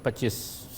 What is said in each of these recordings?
25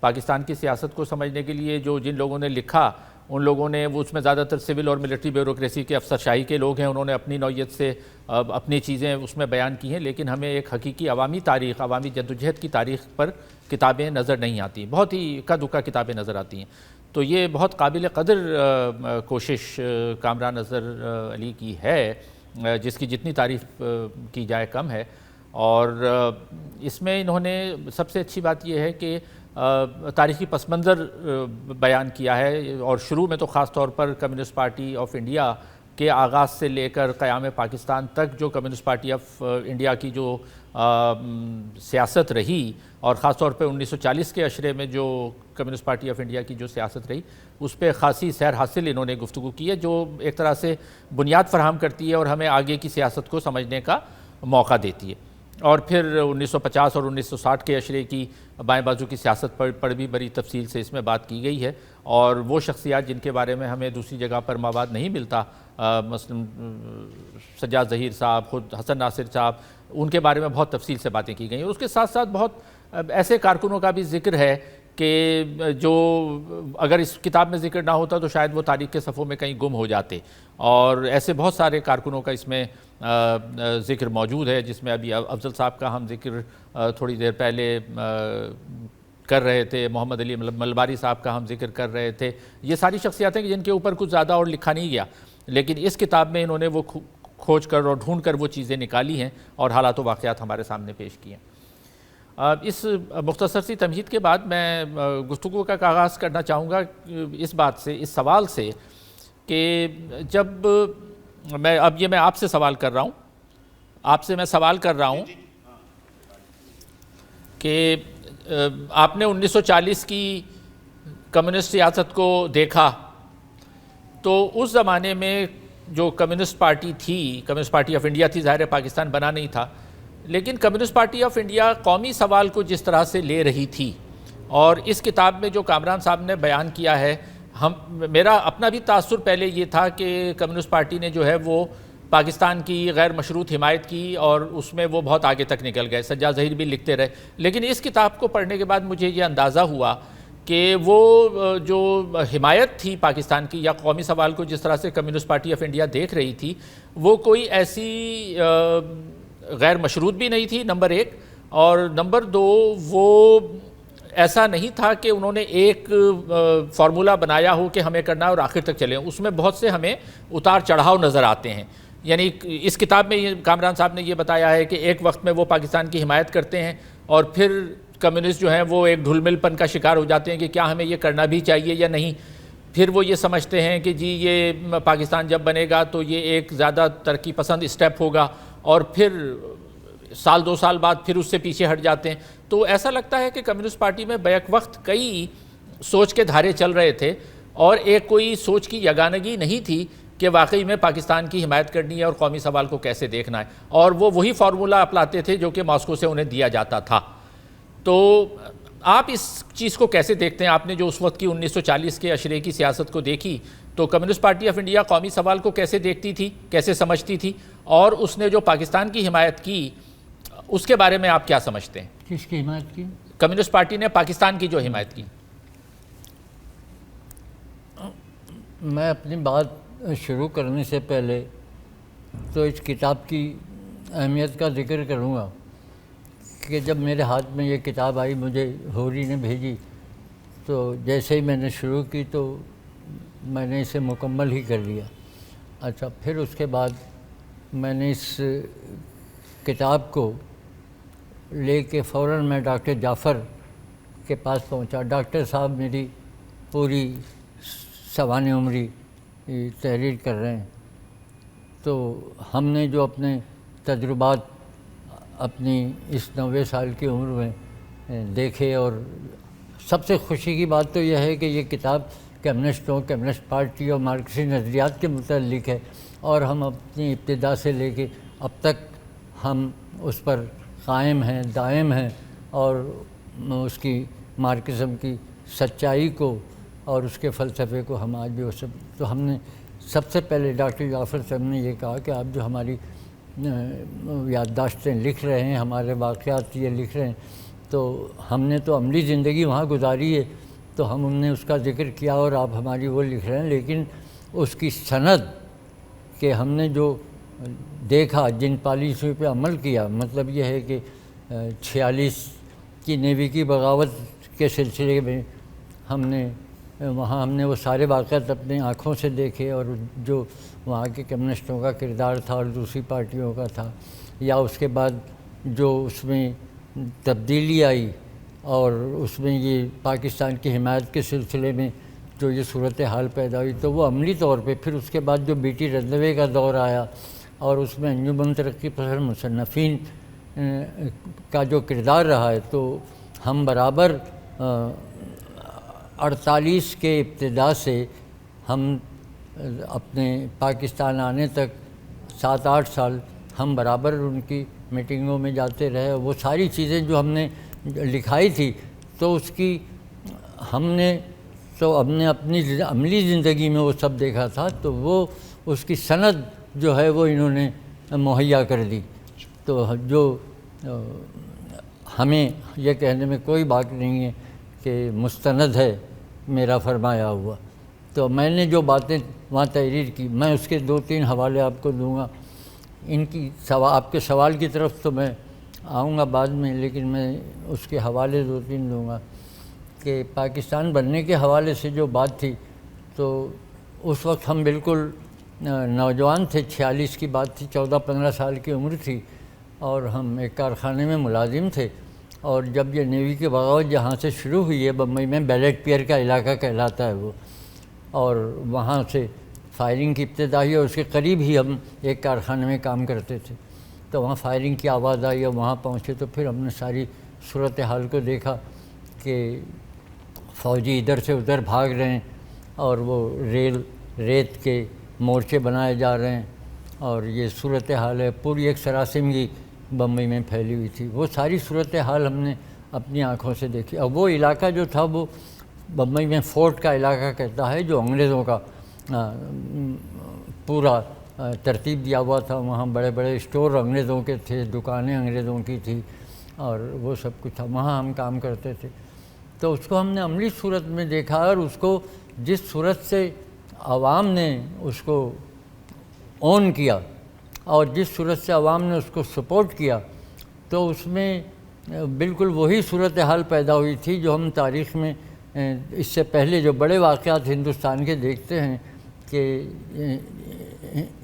پاکستان کی سیاست کو سمجھنے کے لیے جن لوگوں نے لکھا ان لوگوں نے وہ اس میں زیادہ تر سول اور ملٹری بیوروکریسی کے افسر شاہی کے لوگ ہیں، انہوں نے اپنی نوعیت سے اپنی چیزیں اس میں بیان کی ہیں، لیکن ہمیں ایک حقیقی عوامی تاریخ، عوامی جدوجہد کی تاریخ پر کتابیں نظر نہیں آتی، بہت ہی اکا دکا کتابیں نظر آتی ہیں۔ تو یہ بہت قابل قدر کوشش کامران اظہر علی کی ہے، جس کی جتنی تعریف کی جائے کم ہے، اور اس میں انہوں نے سب سے اچھی بات یہ ہے کہ تاریخی پس منظر بیان کیا ہے، اور شروع میں تو خاص طور پر کمیونسٹ پارٹی آف انڈیا کے آغاز سے لے کر قیام پاکستان تک جو کمیونسٹ پارٹی آف انڈیا کی جو سیاست رہی، اور خاص طور پہ 1940 کے عشرے میں جو کمیونسٹ پارٹی آف انڈیا کی جو سیاست رہی، اس پہ خاصی سیر حاصل انہوں نے گفتگو کی ہے، جو ایک طرح سے بنیاد فراہم کرتی ہے اور ہمیں آگے کی سیاست کو سمجھنے کا موقع دیتی ہے۔ اور پھر 1950 اور 1960 کے عشرے کی بائیں بازو کی سیاست پر بھی بڑی تفصیل سے اس میں بات کی گئی ہے، اور وہ شخصیات جن کے بارے میں ہمیں دوسری جگہ پر مواد نہیں ملتا، مثلا سجاد ظہیر صاحب، خود حسن ناصر صاحب، ان کے بارے میں بہت تفصیل سے باتیں کی گئی ہیں۔ اور اس کے ساتھ ساتھ بہت ایسے کارکنوں کا بھی ذکر ہے کہ جو اگر اس کتاب میں ذکر نہ ہوتا تو شاید وہ تاریخ کے صفحوں میں کہیں گم ہو جاتے، اور ایسے بہت سارے کارکنوں کا اس میں ذکر موجود ہے، جس میں ابھی افضل صاحب کا ہم ذکر تھوڑی دیر پہلے کر رہے تھے، محمد علی ملباری صاحب کا ہم ذکر کر رہے تھے۔ یہ ساری شخصیاتیں جن کے اوپر کچھ زیادہ اور لکھا نہیں گیا، لیکن اس کتاب میں انہوں نے وہ کھوج کر اور ڈھونڈ کر وہ چیزیں نکالی ہیں اور حالات و واقعات ہمارے سامنے پیش کیے ہیں۔ اس مختصر سی تمہید کے بعد میں گفتگو کا آغاز کرنا چاہوں گا اس بات سے، اس سوال سے کہ جب میں آپ سے سوال کر رہا ہوں، آپ سے میں سوال کر رہا ہوں کہ آپ نے 1940 کی کمیونسٹ سیاست کو دیکھا، تو اس زمانے میں جو کمیونسٹ پارٹی تھی، کمیونسٹ پارٹی آف انڈیا تھی، ظاہر ہے پاکستان بنا نہیں تھا، لیکن کمیونسٹ پارٹی آف انڈیا قومی سوال کو جس طرح سے لے رہی تھی، اور اس کتاب میں جو کامران صاحب نے بیان کیا ہے، میرا اپنا بھی تاثر پہلے یہ تھا کہ کمیونسٹ پارٹی نے جو ہے وہ پاکستان کی غیر مشروط حمایت کی، اور اس میں وہ بہت آگے تک نکل گئے، سجاد ظہیر بھی لکھتے رہے، لیکن اس کتاب کو پڑھنے کے بعد مجھے یہ اندازہ ہوا کہ وہ جو حمایت تھی پاکستان کی یا قومی سوال کو جس طرح سے کمیونسٹ پارٹی آف انڈیا دیکھ رہی تھی، وہ کوئی ایسی غیر مشروط بھی نہیں تھی، نمبر ایک، اور نمبر دو وہ ایسا نہیں تھا کہ انہوں نے ایک فارمولا بنایا ہو کہ ہمیں کرنا ہے اور آخر تک چلیں، اس میں بہت سے ہمیں اتار چڑھاؤ نظر آتے ہیں۔ یعنی اس کتاب میں کامران صاحب نے یہ بتایا ہے کہ ایک وقت میں وہ پاکستان کی حمایت کرتے ہیں، اور پھر کمیونسٹ جو ہیں وہ ایک ڈھل مل پن کا شکار ہو جاتے ہیں کہ کیا ہمیں یہ کرنا بھی چاہیے یا نہیں، پھر وہ یہ سمجھتے ہیں کہ جی یہ پاکستان جب بنے گا تو یہ ایک زیادہ ترقی پسند اسٹیپ ہوگا، اور پھر سال دو سال بعد پھر اس سے پیچھے ہٹ جاتے ہیں۔ تو ایسا لگتا ہے کہ کمیونسٹ پارٹی میں بیک وقت کئی سوچ کے دھارے چل رہے تھے، اور ایک کوئی سوچ کی یگانگی نہیں تھی کہ واقعی میں پاکستان کی حمایت کرنی ہے اور قومی سوال کو کیسے دیکھنا ہے، اور وہ وہی فارمولا اپناتے تھے جو کہ ماسکو سے انہیں دیا جاتا تھا۔ تو آپ اس چیز کو کیسے دیکھتے ہیں؟ آپ نے جو اس وقت کی 1940 کے عشرے کی سیاست کو دیکھی، تو کمیونسٹ پارٹی آف انڈیا قومی سوال کو کیسے دیکھتی تھی، کیسے سمجھتی تھی، اور اس نے جو پاکستان کی حمایت کی اس کے بارے میں آپ کیا سمجھتے ہیں؟ کس کی حمایت کی؟ کمیونسٹ پارٹی نے پاکستان کی جو حمایت کی۔ میں اپنی بات شروع کرنے سے پہلے تو اس کتاب کی اہمیت کا ذکر کروں گا کہ جب میرے ہاتھ میں یہ کتاب آئی، مجھے ہوری نے بھیجی، تو جیسے ہی میں نے شروع کی تو میں نے اسے مکمل ہی کر لیا۔ اچھا، پھر اس کے بعد میں نے اس کتاب کو لے کے فوراً میں ڈاکٹر جعفر کے پاس پہنچا۔ ڈاکٹر صاحب میری پوری سوانح عمری تحریر کر رہے ہیں، تو ہم نے جو اپنے تجربات اپنی اس 90 سال کی عمر میں دیکھے، اور سب سے خوشی کی بات تو یہ ہے کہ یہ کتاب کمیونسٹوں، کمیونسٹ پارٹی اور مارکسی نظریات کے متعلق ہے، اور ہم اپنی ابتدا سے لے کے اب تک ہم اس پر قائم ہیں، دائم ہیں، اور اس کی مارکسزم کی سچائی کو اور اس کے فلسفے کو ہم آج بھی تو ہم نے سب سے پہلے ڈاکٹر جعفر صاحب نے یہ کہا کہ آپ جو ہماری یادداشتیں لکھ رہے ہیں، ہمارے واقعات یہ لکھ رہے ہیں، تو ہم نے تو عملی زندگی وہاں گزاری ہے، تو ہم نے اس کا ذکر کیا اور آپ ہماری وہ لکھ رہے ہیں، لیکن اس کی سند کہ ہم نے جو دیکھا، جن پالیسیوں پہ عمل کیا، مطلب یہ ہے کہ 46 کی نیوی کی بغاوت کے سلسلے میں ہم نے وہاں وہ سارے واقعات اپنے آنکھوں سے دیکھے، اور جو وہاں کے کمیونسٹوں کا کردار تھا اور دوسری پارٹیوں کا تھا، یا اس کے بعد جو اس میں تبدیلی آئی اور اس میں یہ پاکستان کی حمایت کے سلسلے میں جو یہ صورتحال پیدا ہوئی، تو وہ عملی طور پہ پھر اس کے بعد جو بی ٹی رنوے کا دور آیا اور اس میں انجمن ترقی پسند مصنفین کا جو کردار رہا ہے، تو ہم برابر 48 کے ابتدا سے ہم اپنے پاکستان آنے تک 7-8 سال ہم برابر ان کی میٹنگوں میں جاتے رہے. وہ ساری چیزیں جو ہم نے لکھائی تھی تو اس کی ہم نے اپنی عملی زندگی میں وہ سب دیکھا تھا، تو وہ اس کی سند جو ہے وہ انہوں نے مہیا کر دی. تو جو ہمیں یہ کہنے میں کوئی بات نہیں ہے کہ مستند ہے میرا فرمایا ہوا. تو میں نے جو باتیں وہاں تحریر کی، میں اس کے 2-3 حوالے آپ کو دوں گا. ان کی آپ کے سوال کی طرف تو میں آؤں گا بعد میں، لیکن میں اس کے حوالے 2-3 دوں گا. کہ پاکستان بننے کے حوالے سے جو بات تھی، تو اس وقت ہم بالکل نوجوان تھے. 46 کی بات تھی، 14-15 سال کی عمر تھی، اور ہم ایک کارخانے میں ملازم تھے. اور جب یہ نیوی کی بغاوت جہاں سے شروع ہوئی ہے، بمبئی میں بیلٹ پیئر کا علاقہ کہلاتا ہے وہ، اور وہاں سے فائرنگ کی ابتدا ہوئی، اور اس کے قریب ہی ہم ایک کارخانے میں کام کرتے تھے. تو وہاں فائرنگ کی آواز آئی اور وہاں پہنچے، تو پھر ہم نے ساری صورتحال کو دیکھا کہ فوجی ادھر سے ادھر بھاگ رہے ہیں، اور وہ ریت کے مورچے بنائے جا رہے ہیں، اور یہ صورتحال ہے. پوری ایک سراسیمگی بمبئی میں پھیلی ہوئی تھی. وہ ساری صورتحال ہم نے اپنی آنکھوں سے دیکھی. اور وہ علاقہ جو تھا وہ بمبئی میں فورٹ کا علاقہ کہتا ہے، جو انگریزوں کا پورا ترتیب دیا ہوا تھا. وہاں بڑے بڑے اسٹور انگریزوں کے تھے، دکانیں انگریزوں کی تھی، اور وہ سب کچھ تھا. وہاں ہم کام کرتے تھے. تو اس کو ہم نے عملی صورت میں دیکھا، اور اس کو جس صورت سے عوام نے اس کو اون کیا اور جس صورت سے عوام نے اس کو سپورٹ کیا، تو اس میں بالکل وہی صورتحال پیدا ہوئی تھی جو ہم تاریخ میں اس سے پہلے جو بڑے واقعات ہندوستان کے دیکھتے ہیں کہ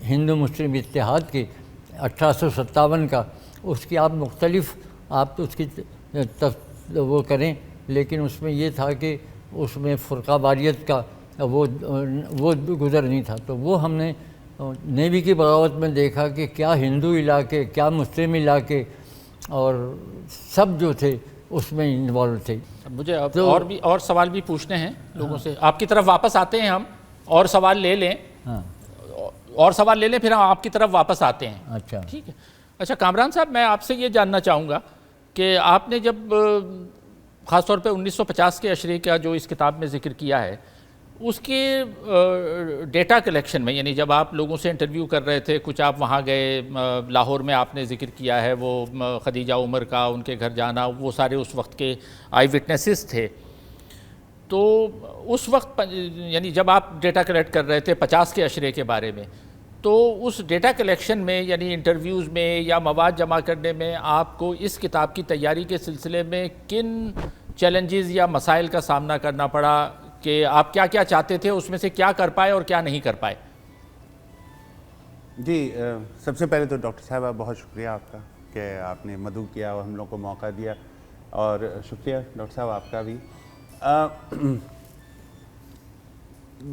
ہندو مسلم اتحاد کی 1857 کا، اس کی آپ مختلف آپ اس کی وہ کریں، لیکن اس میں یہ تھا کہ اس میں فرقہ واریت کا وہ گزر نہیں تھا. تو وہ ہم نے نیوی کی بغاوت میں دیکھا کہ کیا ہندو علاقے، کیا مسلم علاقے، اور سب جو تھے اس میں انوالو تھے. مجھے اور سوال بھی پوچھنے ہیں لوگوں سے. آپ کی طرف واپس آتے ہیں، ہم اور سوال لے لیں، اور سوال لے لیں، پھر ہم آپ کی طرف واپس آتے ہیں. اچھا ٹھیک ہے. اچھا کامران صاحب، میں آپ سے یہ جاننا چاہوں گا کہ آپ نے جب خاص طور پہ 1950 کے عشرے کا جو اس کتاب میں ذکر کیا ہے، اس کے ڈیٹا کلیکشن میں، یعنی جب آپ لوگوں سے انٹرویو کر رہے تھے، کچھ آپ وہاں گئے، لاہور میں آپ نے ذکر کیا ہے وہ خدیجہ عمر کا، ان کے گھر جانا، وہ سارے اس وقت کے آئی وٹنسز تھے. تو اس وقت یعنی جب آپ ڈیٹا کلیکٹ کر رہے تھے 50 کے عشرے کے بارے میں، تو اس ڈیٹا کلیکشن میں یعنی انٹرویوز میں یا مواد جمع کرنے میں آپ کو اس کتاب کی تیاری کے سلسلے میں کن چیلنجز یا مسائل کا سامنا کرنا پڑا کہ آپ کیا کیا چاہتے تھے، اس میں سے کیا کر پائے اور کیا نہیں کر پائے؟ جی، سب سے پہلے تو ڈاکٹر صاحبہ بہت شکریہ آپ کا کہ آپ نے مدعو کیا اور ہم لوگ کو موقع دیا، اور شکریہ ڈاکٹر صاحب آپ کا بھی.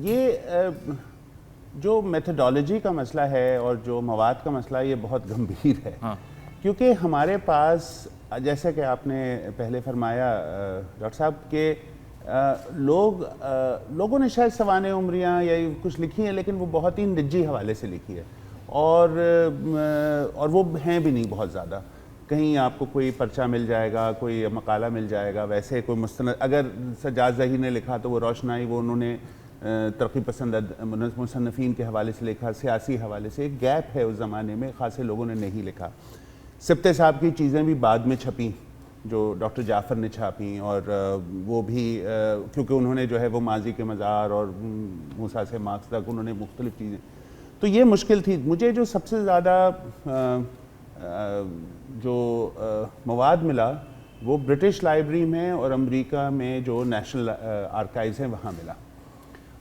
یہ جو میتھڈالوجی کا مسئلہ ہے اور جو مواد کا مسئلہ ہے، یہ بہت گمبھیر ہے. کیونکہ ہمارے پاس، جیسے کہ آپ نے پہلے فرمایا ڈاکٹر صاحب، کہ لوگوں نے شاید سوانح عمریاں یا کچھ لکھی ہیں، لیکن وہ بہت ہی نجی حوالے سے لکھی ہے، اور وہ ہیں بھی نہیں بہت زیادہ. کہیں آپ کو کوئی پرچہ مل جائے گا، کوئی مقالہ مل جائے گا. ویسے کوئی مستند، اگر سجاد ظہیر نے لکھا تو وہ روشنائی، وہ انہوں نے ترقی پسند مصنفین کے حوالے سے لکھا، سیاسی حوالے سے. ایک گیپ ہے اس زمانے میں، خاصے لوگوں نے نہیں لکھا. سبتے صاحب کی چیزیں بھی بعد میں چھپیں، جو ڈاکٹر جعفر نے چھاپیں، اور وہ بھی کیونکہ انہوں نے جو ہے وہ ماضی کے مزار اور موسیٰ سے مارکس تک انہوں نے مختلف چیزیں، تو یہ مشکل تھی. مجھے جو سب سے زیادہ جو مواد ملا وہ برٹش لائبریری میں اور امریکہ میں جو نیشنل آرکائیوز ہیں وہاں ملا،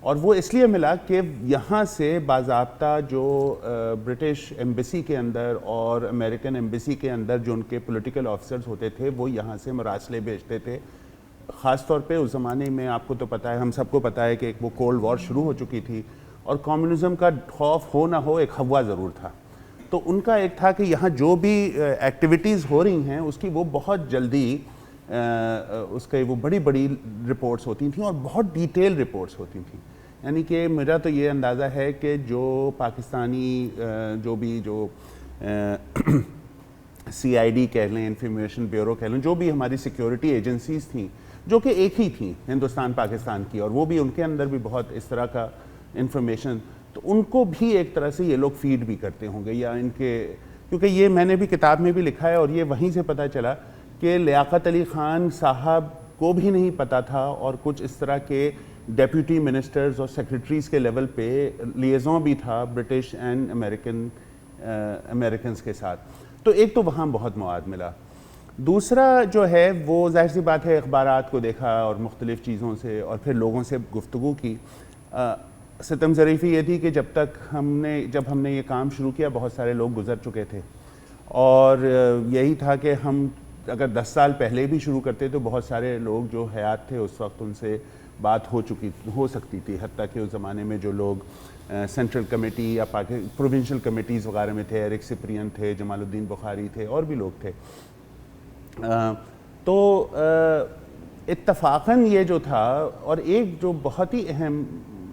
اور وہ اس لیے ملا کہ یہاں سے باضابطہ جو برٹش ایمبیسی کے اندر اور امریکن ایمبیسی کے اندر جو ان کے پولیٹیکل آفیسرز ہوتے تھے وہ یہاں سے مراسلے بھیجتے تھے. خاص طور پہ اس زمانے میں آپ کو تو پتہ ہے، ہم سب کو پتہ ہے کہ ایک وہ کولڈ وار شروع ہو چکی تھی اور کمیونزم کا خوف ہو نہ ہو ایک ہوا ضرور تھا. تو ان کا ایک تھا کہ یہاں جو بھی ایکٹیویٹیز ہو رہی ہیں اس کی وہ بہت جلدی اس کے وہ بڑی بڑی رپورٹس ہوتی تھیں اور بہت ڈیٹیل رپورٹس ہوتی تھیں. یعنی کہ میرا تو یہ اندازہ ہے کہ جو پاکستانی جو سی آئی ڈی کہہ لیں، انفارمیشن بیورو کہہ لیں، جو بھی ہماری سیکیورٹی ایجنسیز تھیں جو کہ ایک ہی تھیں ہندوستان پاکستان کی، اور وہ بھی ان کے اندر بھی بہت اس طرح کا انفارمیشن، تو ان کو بھی ایک طرح سے یہ لوگ فیڈ بھی کرتے ہوں گے یا ان کے، کیونکہ یہ میں نے بھی کتاب میں بھی لکھا ہے اور یہ وہیں سے پتہ چلا کہ لیاقت علی خان صاحب کو بھی نہیں پتہ تھا اور کچھ اس طرح کے ڈیپیوٹی منسٹرز اور سیکریٹریز کے لیول پہ لیزوں بھی تھا برٹش اینڈ امریکنز کے ساتھ. تو ایک تو وہاں بہت مواد ملا. دوسرا جو ہے وہ ظاہر سی بات ہے اخبارات کو دیکھا اور مختلف چیزوں سے اور پھر لوگوں سے گفتگو کی. ستم ظریفی یہ تھی کہ جب ہم نے یہ کام شروع کیا بہت سارے لوگ گزر چکے تھے، اور یہی تھا کہ ہم اگر 10 سال پہلے بھی شروع کرتے تو بہت سارے لوگ جو حیات تھے اس وقت ان سے بات ہو سکتی تھی، حتیٰ کہ اس زمانے میں جو لوگ سینٹرل کمیٹی یا پروونشل کمیٹیز وغیرہ میں تھے، ایرک سپرین تھے، جمال الدین بخاری تھے، اور بھی لوگ تھے. تو اتفاقاً یہ جو تھا، اور ایک جو بہت ہی اہم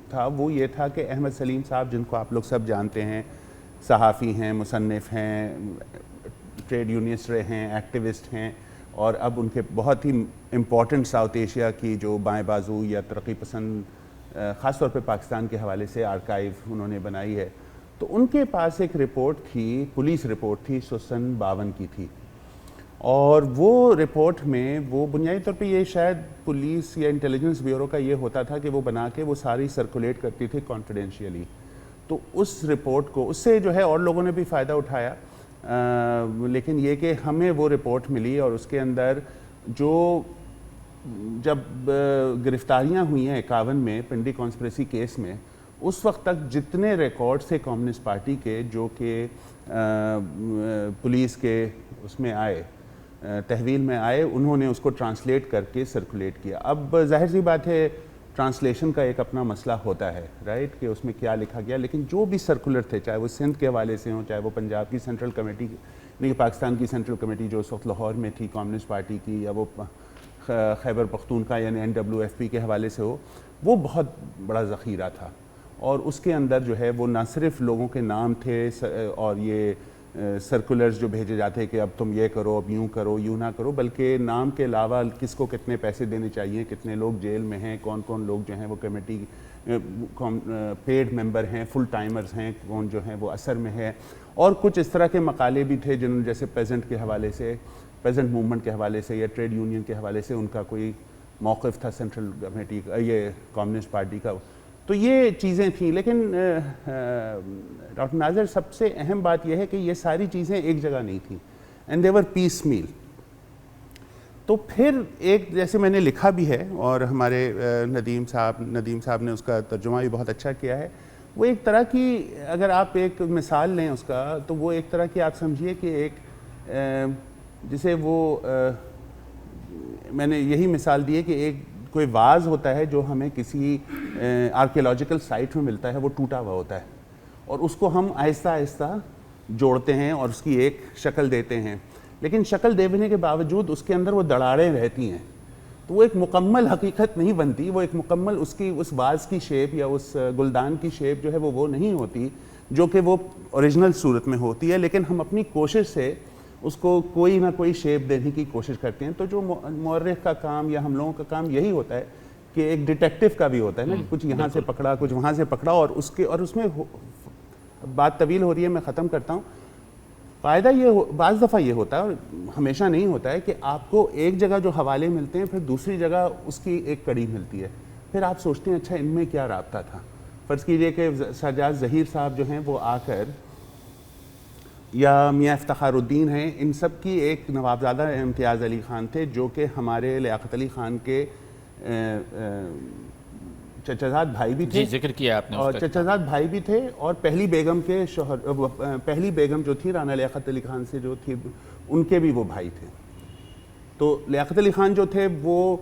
تھا وہ یہ تھا کہ احمد سلیم صاحب، جن کو آپ لوگ سب جانتے ہیں، صحافی ہیں، مصنف ہیں، ٹریڈ یونینسٹ رہے ہیں، ایکٹیوسٹ ہیں، اور اب ان کے بہت ہی امپورٹنٹ ساؤتھ ایشیا کی جو بائیں بازو یا ترقی پسند خاص طور پہ پاکستان کے حوالے سے آرکائیو انہوں نے بنائی ہے. تو ان کے پاس ایک رپورٹ تھی، پولیس رپورٹ تھی، سن 52 کی تھی، اور وہ رپورٹ میں وہ بنیادی طور پہ یہ شاید پولیس یا انٹیلیجنس بیورو کا یہ ہوتا تھا کہ وہ بنا کے وہ ساری سرکولیٹ کرتی تھی کانفیڈینشیلی. تو اس رپورٹ کو اس سے جو ہے اور لوگوں نے بھی فائدہ اٹھایا، لیکن یہ کہ ہمیں وہ رپورٹ ملی اور اس کے اندر جو جب گرفتاریاں ہوئی ہیں 51 میں پنڈی کانسپریسی کیس میں، اس وقت تک جتنے ریکارڈز تھے کمیونسٹ پارٹی کے جو کہ پولیس کے اس میں آئے، تحویل میں آئے، انہوں نے اس کو ٹرانسلیٹ کر کے سرکولیٹ کیا. اب ظاہر سی بات ہے ٹرانسلیشن کا ایک اپنا مسئلہ ہوتا ہے، رائٹ، کہ اس میں کیا لکھا گیا، لیکن جو بھی سرکولر تھے، چاہے وہ سندھ کے حوالے سے ہوں، چاہے وہ پنجاب کی سینٹرل کمیٹی، یعنی پاکستان کی سینٹرل کمیٹی جو اس وقت لاہور میں تھی کمیونسٹ پارٹی کی، یا وہ خیبر پختونخوا یعنی NWFP کے حوالے سے ہو، وہ بہت بڑا ذخیرہ تھا. اور اس کے اندر جو ہے وہ نہ صرف لوگوں کے نام تھے اور یہ سرکولرز جو بھیجے جاتے کہ اب تم یہ کرو، اب یوں کرو، یوں نہ کرو، بلکہ نام کے علاوہ کس کو کتنے پیسے دینے چاہیے، کتنے لوگ جیل میں ہیں، کون کون لوگ جو ہیں وہ کمیٹی پیڈ ممبر ہیں، فل ٹائمرز ہیں، کون جو ہیں وہ اثر میں ہے. اور کچھ اس طرح کے مقالے بھی تھے جن جیسے پیزنٹ کے حوالے سے، پیزنٹ موومنٹ کے حوالے سے یا ٹریڈ یونین کے حوالے سے ان کا کوئی موقف تھا سینٹرل کمیٹی کا، یہ کمیونسٹ پارٹی کا. تو یہ چیزیں تھیں. لیکن ڈاکٹر ناظر سب سے اہم بات یہ ہے کہ یہ ساری چیزیں ایک جگہ نہیں تھیں، اینڈ دے ور پیس میل. تو پھر ایک جیسے میں نے لکھا بھی ہے اور ہمارے ندیم صاحب نے اس کا ترجمہ بھی بہت اچھا کیا ہے، وہ ایک طرح کی، اگر آپ ایک مثال لیں اس کا، تو وہ ایک طرح کی آپ سمجھیے کہ ایک جسے وہ میں نے یہی مثال دی ہے کہ ایک کوئی واز ہوتا ہے جو ہمیں کسی آرکیولوجیکل سائٹ میں ملتا ہے، وہ ٹوٹا ہوا ہوتا ہے، اور اس کو ہم آہستہ آہستہ جوڑتے ہیں اور اس کی ایک شکل دیتے ہیں، لیکن شکل دینے کے باوجود اس کے اندر وہ دراڑیں رہتی ہیں، تو وہ ایک مکمل حقیقت نہیں بنتی، وہ ایک مکمل اس واز کی شیپ یا اس گلدان کی شیپ جو ہے وہ نہیں ہوتی جو کہ وہ اوریجنل صورت میں ہوتی ہے. لیکن ہم اپنی کوشش سے اس کو کوئی نہ کوئی شیپ دینے کی کوشش کرتے ہیں. تو جو مورخ کا کام یا ہم لوگوں کا کام یہی ہوتا ہے کہ ایک ڈیٹیکٹیو کا بھی ہوتا ہے نا، کچھ یہاں سے پکڑا، کچھ وہاں سے پکڑا، اور اس میں بات طویل ہو رہی ہے، میں ختم کرتا ہوں. فائدہ یہ بعض دفعہ یہ ہوتا ہے اور ہمیشہ نہیں ہوتا ہے کہ آپ کو ایک جگہ جو حوالے ملتے ہیں پھر دوسری جگہ اس کی ایک کڑی ملتی ہے، پھر آپ سوچتے ہیں اچھا ان میں کیا رابطہ تھا. فرض کیجئے کہ سجاد ظہیر صاحب جو ہیں وہ آ کر، یا میاں افتخار الدین ہیں، ان سب کی ایک نوابزادہ امتیاز علی خان تھے جو کہ ہمارے لیاقت علی خان کے چچا زاد بھائی بھی تھے. جی ذکر کیا آپ نے. اور چچا زاد بھائی بھی تھے، اور پہلی بیگم کے شوہر، پہلی بیگم جو تھی رانا لیاقت علی خان سے جو تھی، ان کے بھی وہ بھائی تھے. تو لیاقت علی خان جو تھے وہ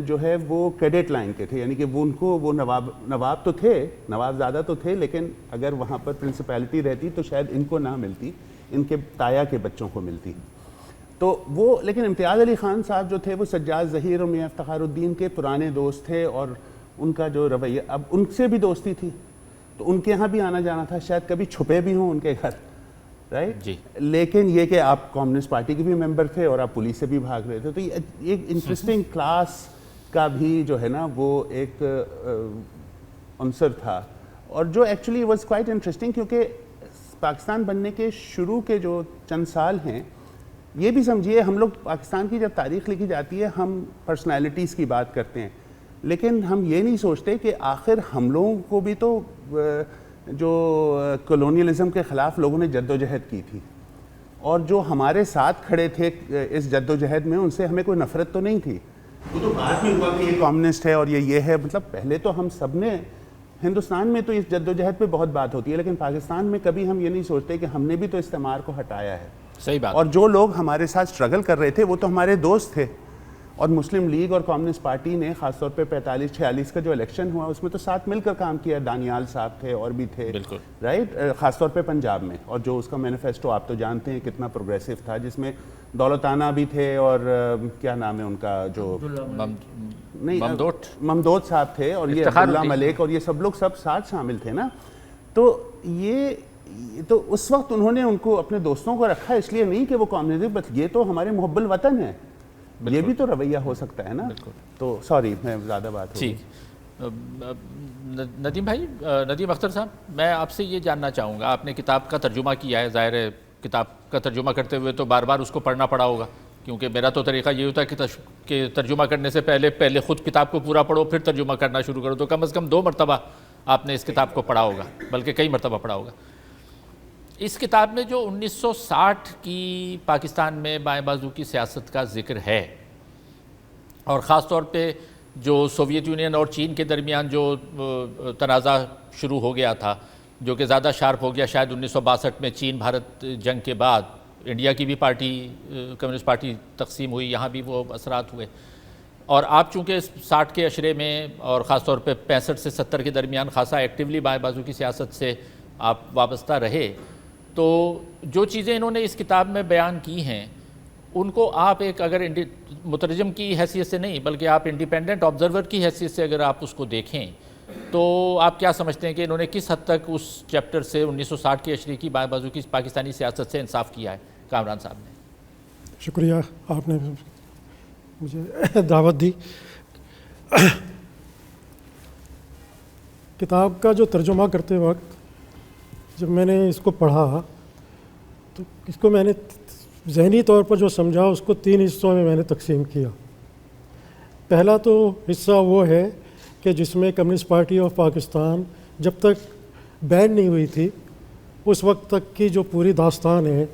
جو ہے وہ کیڈٹ لائن کے تھے، یعنی کہ وہ ان کو وہ نواب تو تھے، نوابزادہ تو تھے، لیکن اگر وہاں پر پرنسپیلٹی رہتی تو شاید ان کو نہ ملتی، ان کے تایا کے بچوں کو ملتی. تو وہ لیکن امتیاز علی خان صاحب جو تھے وہ سجاد ظہیر اور میاں افتخار الدین کے پرانے دوست تھے، اور ان کا جو رویہ، اب ان سے بھی دوستی تھی تو ان کے یہاں بھی آنا جانا تھا، شاید کبھی چھپے بھی ہوں ان کے گھر، رائٹ جی. لیکن یہ کہ آپ کمیونسٹ پارٹی کے بھی ممبر تھے اور آپ پولیس سے بھی بھاگ رہے تھے، تو یہ ایک انٹرسٹنگ کلاس کا بھی جو ہے نا وہ ایک عنصر تھا، اور جو ایکچولی واز کوائٹ انٹرسٹنگ، کیونکہ پاکستان بننے کے شروع کے جو چند سال ہیں، یہ بھی سمجھیے ہم لوگ پاکستان کی جب تاریخ لکھی جاتی ہے ہم پرسنالٹیز کی بات کرتے ہیں، لیکن ہم یہ نہیں سوچتے کہ آخر ہم لوگوں کو بھی تو جو کولونیلزم کے خلاف لوگوں نے جد و جہد کی تھی، اور جو ہمارے ساتھ کھڑے تھے اس جد و جہد میں، ان سے ہمیں کوئی نفرت تو نہیں تھی. وہ تو بعد میں ہوا کہ یہ کمیونسٹ ہے اور یہ ہے، مطلب پہلے تو ہم سب نے، ہندوستان میں تو اس جد و جہد پہ بہت بات ہوتی ہے، لیکن پاکستان میں کبھی ہم یہ نہیں سوچتے کہ ہم نے بھی تو استعمار کو ہٹایا ہے. صحیح بات. اور جو لوگ ہمارے ساتھ سٹرگل کر رہے تھے وہ تو ہمارے دوست تھے، اور مسلم لیگ اور کمیونسٹ پارٹی نے خاص طور پہ 45-46 کا جو الیکشن ہوا اس میں تو ساتھ مل کر کام کیا. دانیال صاحب تھے اور بھی تھے، بالکل رائٹ، خاص طور پہ پنجاب میں، اور جو اس کا مینیفیسٹو آپ تو جانتے ہیں کتنا پروگریسو تھا، جس میں دولتانہ بھی تھے اور کیا نام ہے ان کا جو نہیں ممدود صاحب تھے، اور یہ عبداللہ ملک، اور یہ سب لوگ سب ساتھ شامل تھے نا. تو یہ تو اس وقت انہوں نے ان کو اپنے دوستوں کو رکھا، اس لیے نہیں کہ وہ کمیونزم، بس یہ تو ہمارے محب الوطن ہے، یہ بھی تو رویہ ہو سکتا ہے نا. تو سوری میں زیادہ بات ہو. ٹھیک. ندیم بھائی، ندیم اختر صاحب، میں آپ سے یہ جاننا چاہوں گا، آپ نے کتاب کا ترجمہ کیا ہے، ظاہر ہے کتاب کا ترجمہ کرتے ہوئے تو بار بار اس کو پڑھنا پڑا ہوگا، کیونکہ میرا تو طریقہ یہ ہوتا ہے کہ ترجمہ کرنے سے پہلے خود کتاب کو پورا پڑھو پھر ترجمہ کرنا شروع کرو. تو کم از کم 2 مرتبہ آپ نے اس کتاب کو پڑھا ہوگا، بلکہ کئی مرتبہ پڑھا ہوگا. اس کتاب میں جو 1960 کی پاکستان میں بائیں بازو کی سیاست کا ذکر ہے، اور خاص طور پہ جو سوویت یونین اور چین کے درمیان جو تنازع شروع ہو گیا تھا، جو کہ زیادہ شارپ ہو گیا شاید 1962 میں چین بھارت جنگ کے بعد، انڈیا کی بھی پارٹی کمیونسٹ پارٹی تقسیم ہوئی، یہاں بھی وہ اثرات ہوئے. اور آپ چونکہ 60 کے عشرے میں اور خاص طور پہ 65 سے 70 کے درمیان خاصا ایکٹیولی بائیں بازو کی سیاست سے آپ وابستہ رہے، تو جو چیزیں انہوں نے اس کتاب میں بیان کی ہیں ان کو آپ ایک اگر مترجم کی حیثیت سے نہیں بلکہ آپ انڈیپینڈنٹ آبزرور کی حیثیت سے اگر آپ اس کو دیکھیں تو آپ کیا سمجھتے ہیں کہ انہوں نے کس حد تک اس چیپٹر سے 1960 کے عشرے کی بائیں بازو کی پاکستانی سیاست سے انصاف کیا ہے؟ کامران صاحب نے. شکریہ، آپ نے مجھے دعوت دی. کتاب کا جو ترجمہ کرتے وقت جب میں نے اس کو پڑھا تو اس کو میں نے ذہنی طور پر جو سمجھا اس کو 3 حصوں میں نے تقسیم کیا. پہلا تو حصہ وہ ہے کہ جس میں کمیونسٹ پارٹی آف پاکستان جب تک بین نہیں ہوئی تھی اس وقت تک کی جو پوری داستان ہے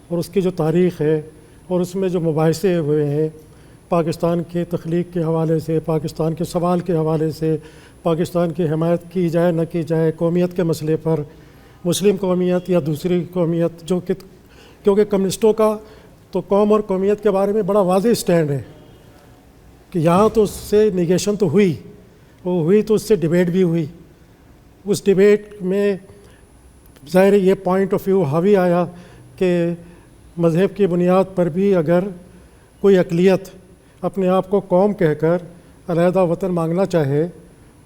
اور اس کی جو تاریخ ہے اور اس میں جو مباحثے ہوئے ہیں پاکستان کے تخلیق کے حوالے سے، پاکستان کے سوال کے حوالے سے، پاکستان کی حمایت کی جائے نہ کی جائے، قومیت کے مسئلے پر، مسلم قومیت یا دوسری قومیت، جو کہ کیونکہ کمیونسٹوں کا تو قوم اور قومیت کے بارے میں بڑا واضح سٹینڈ ہے کہ یہاں تو اس سے نیگیشن تو ہوئی، وہ ہوئی تو اس سے ڈیبیٹ بھی ہوئی. اس ڈیبیٹ میں ظاہر یہ پوائنٹ آف ویو حاوی آیا کہ مذہب کی بنیاد پر بھی اگر کوئی اقلیت اپنے آپ کو قوم کہہ کر علیحدہ وطن مانگنا چاہے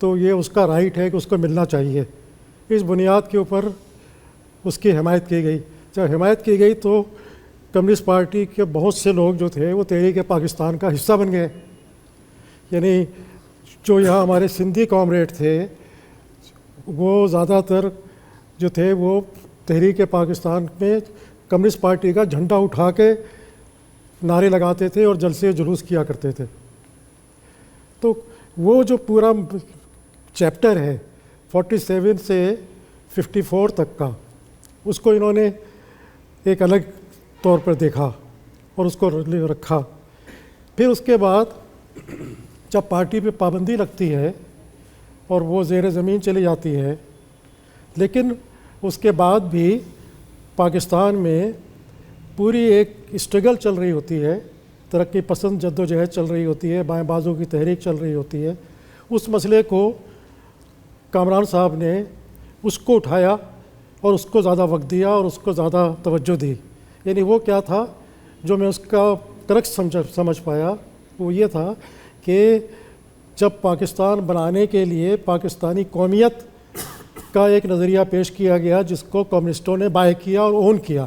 تو یہ اس کا رائٹ ہے کہ اس کو ملنا چاہیے. اس بنیاد کے اوپر اس کی حمایت کی گئی. جب حمایت کی گئی تو کمیونسٹ پارٹی کے بہت سے لوگ جو تھے وہ تحریک پاکستان کا حصہ بن گئے. یعنی جو یہاں ہمارے سندھی کامریڈ تھے وہ زیادہ تر جو تھے وہ تحریک پاکستان میں کمیونسٹ پارٹی کا جھنڈا اٹھا کے نعرے لگاتے تھے اور جلسے جلوس کیا کرتے تھے. تو وہ جو پورا چیپٹر ہے 47 سے 54 تک کا، اس کو انہوں نے ایک الگ طور پر دیکھا اور اس کو رکھا. پھر اس کے بعد جب پارٹی پہ پابندی لگتی ہے اور وہ زیر زمین چلی جاتی ہے، لیکن اس کے بعد بھی پاکستان میں پوری ایک اسٹرگل چل رہی ہوتی ہے، ترقی پسند جد و جہد چل رہی ہوتی ہے، بائیں بازو کی تحریک چل رہی ہوتی ہے. اس مسئلے کو کامران صاحب نے اس کو اٹھایا اور اس کو زیادہ وقت دیا اور اس کو زیادہ توجہ دی. یعنی وہ کیا تھا جو میں اس کا کرکس سمجھ پایا، وہ یہ تھا کہ جب پاکستان بنانے کے لیے پاکستانی قومیت کا ایک نظریہ پیش کیا گیا جس کو کمیونسٹوں نے بائے کیا اور اون کیا.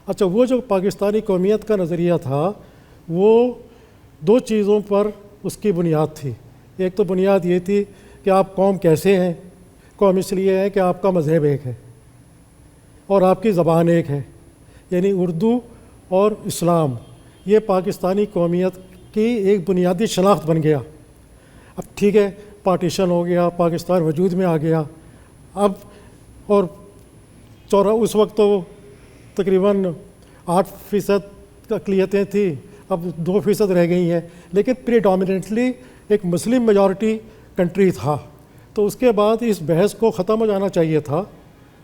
اچھا، وہ جو پاکستانی قومیت کا نظریہ تھا وہ دو چیزوں پر اس کی بنیاد تھی. ایک تو بنیاد یہ تھی کہ آپ قوم کیسے ہیں. قوم اس لیے ہے کہ آپ کا مذہب ایک ہے اور آپ کی زبان ایک ہے، یعنی اردو اور اسلام. یہ پاکستانی قومیت کی ایک بنیادی شناخت بن گیا. اب ٹھیک ہے، پارٹیشن ہو گیا، پاکستان وجود میں آ گیا اب، اور اس وقت تو تقریباً 8% اقلیتیں تھیں، اب 2% رہ گئی ہیں، لیکن پریڈومیننٹلی ایک مسلم میجورٹی کنٹری تھا. تو اس کے بعد اس بحث کو ختم ہو جانا چاہیے تھا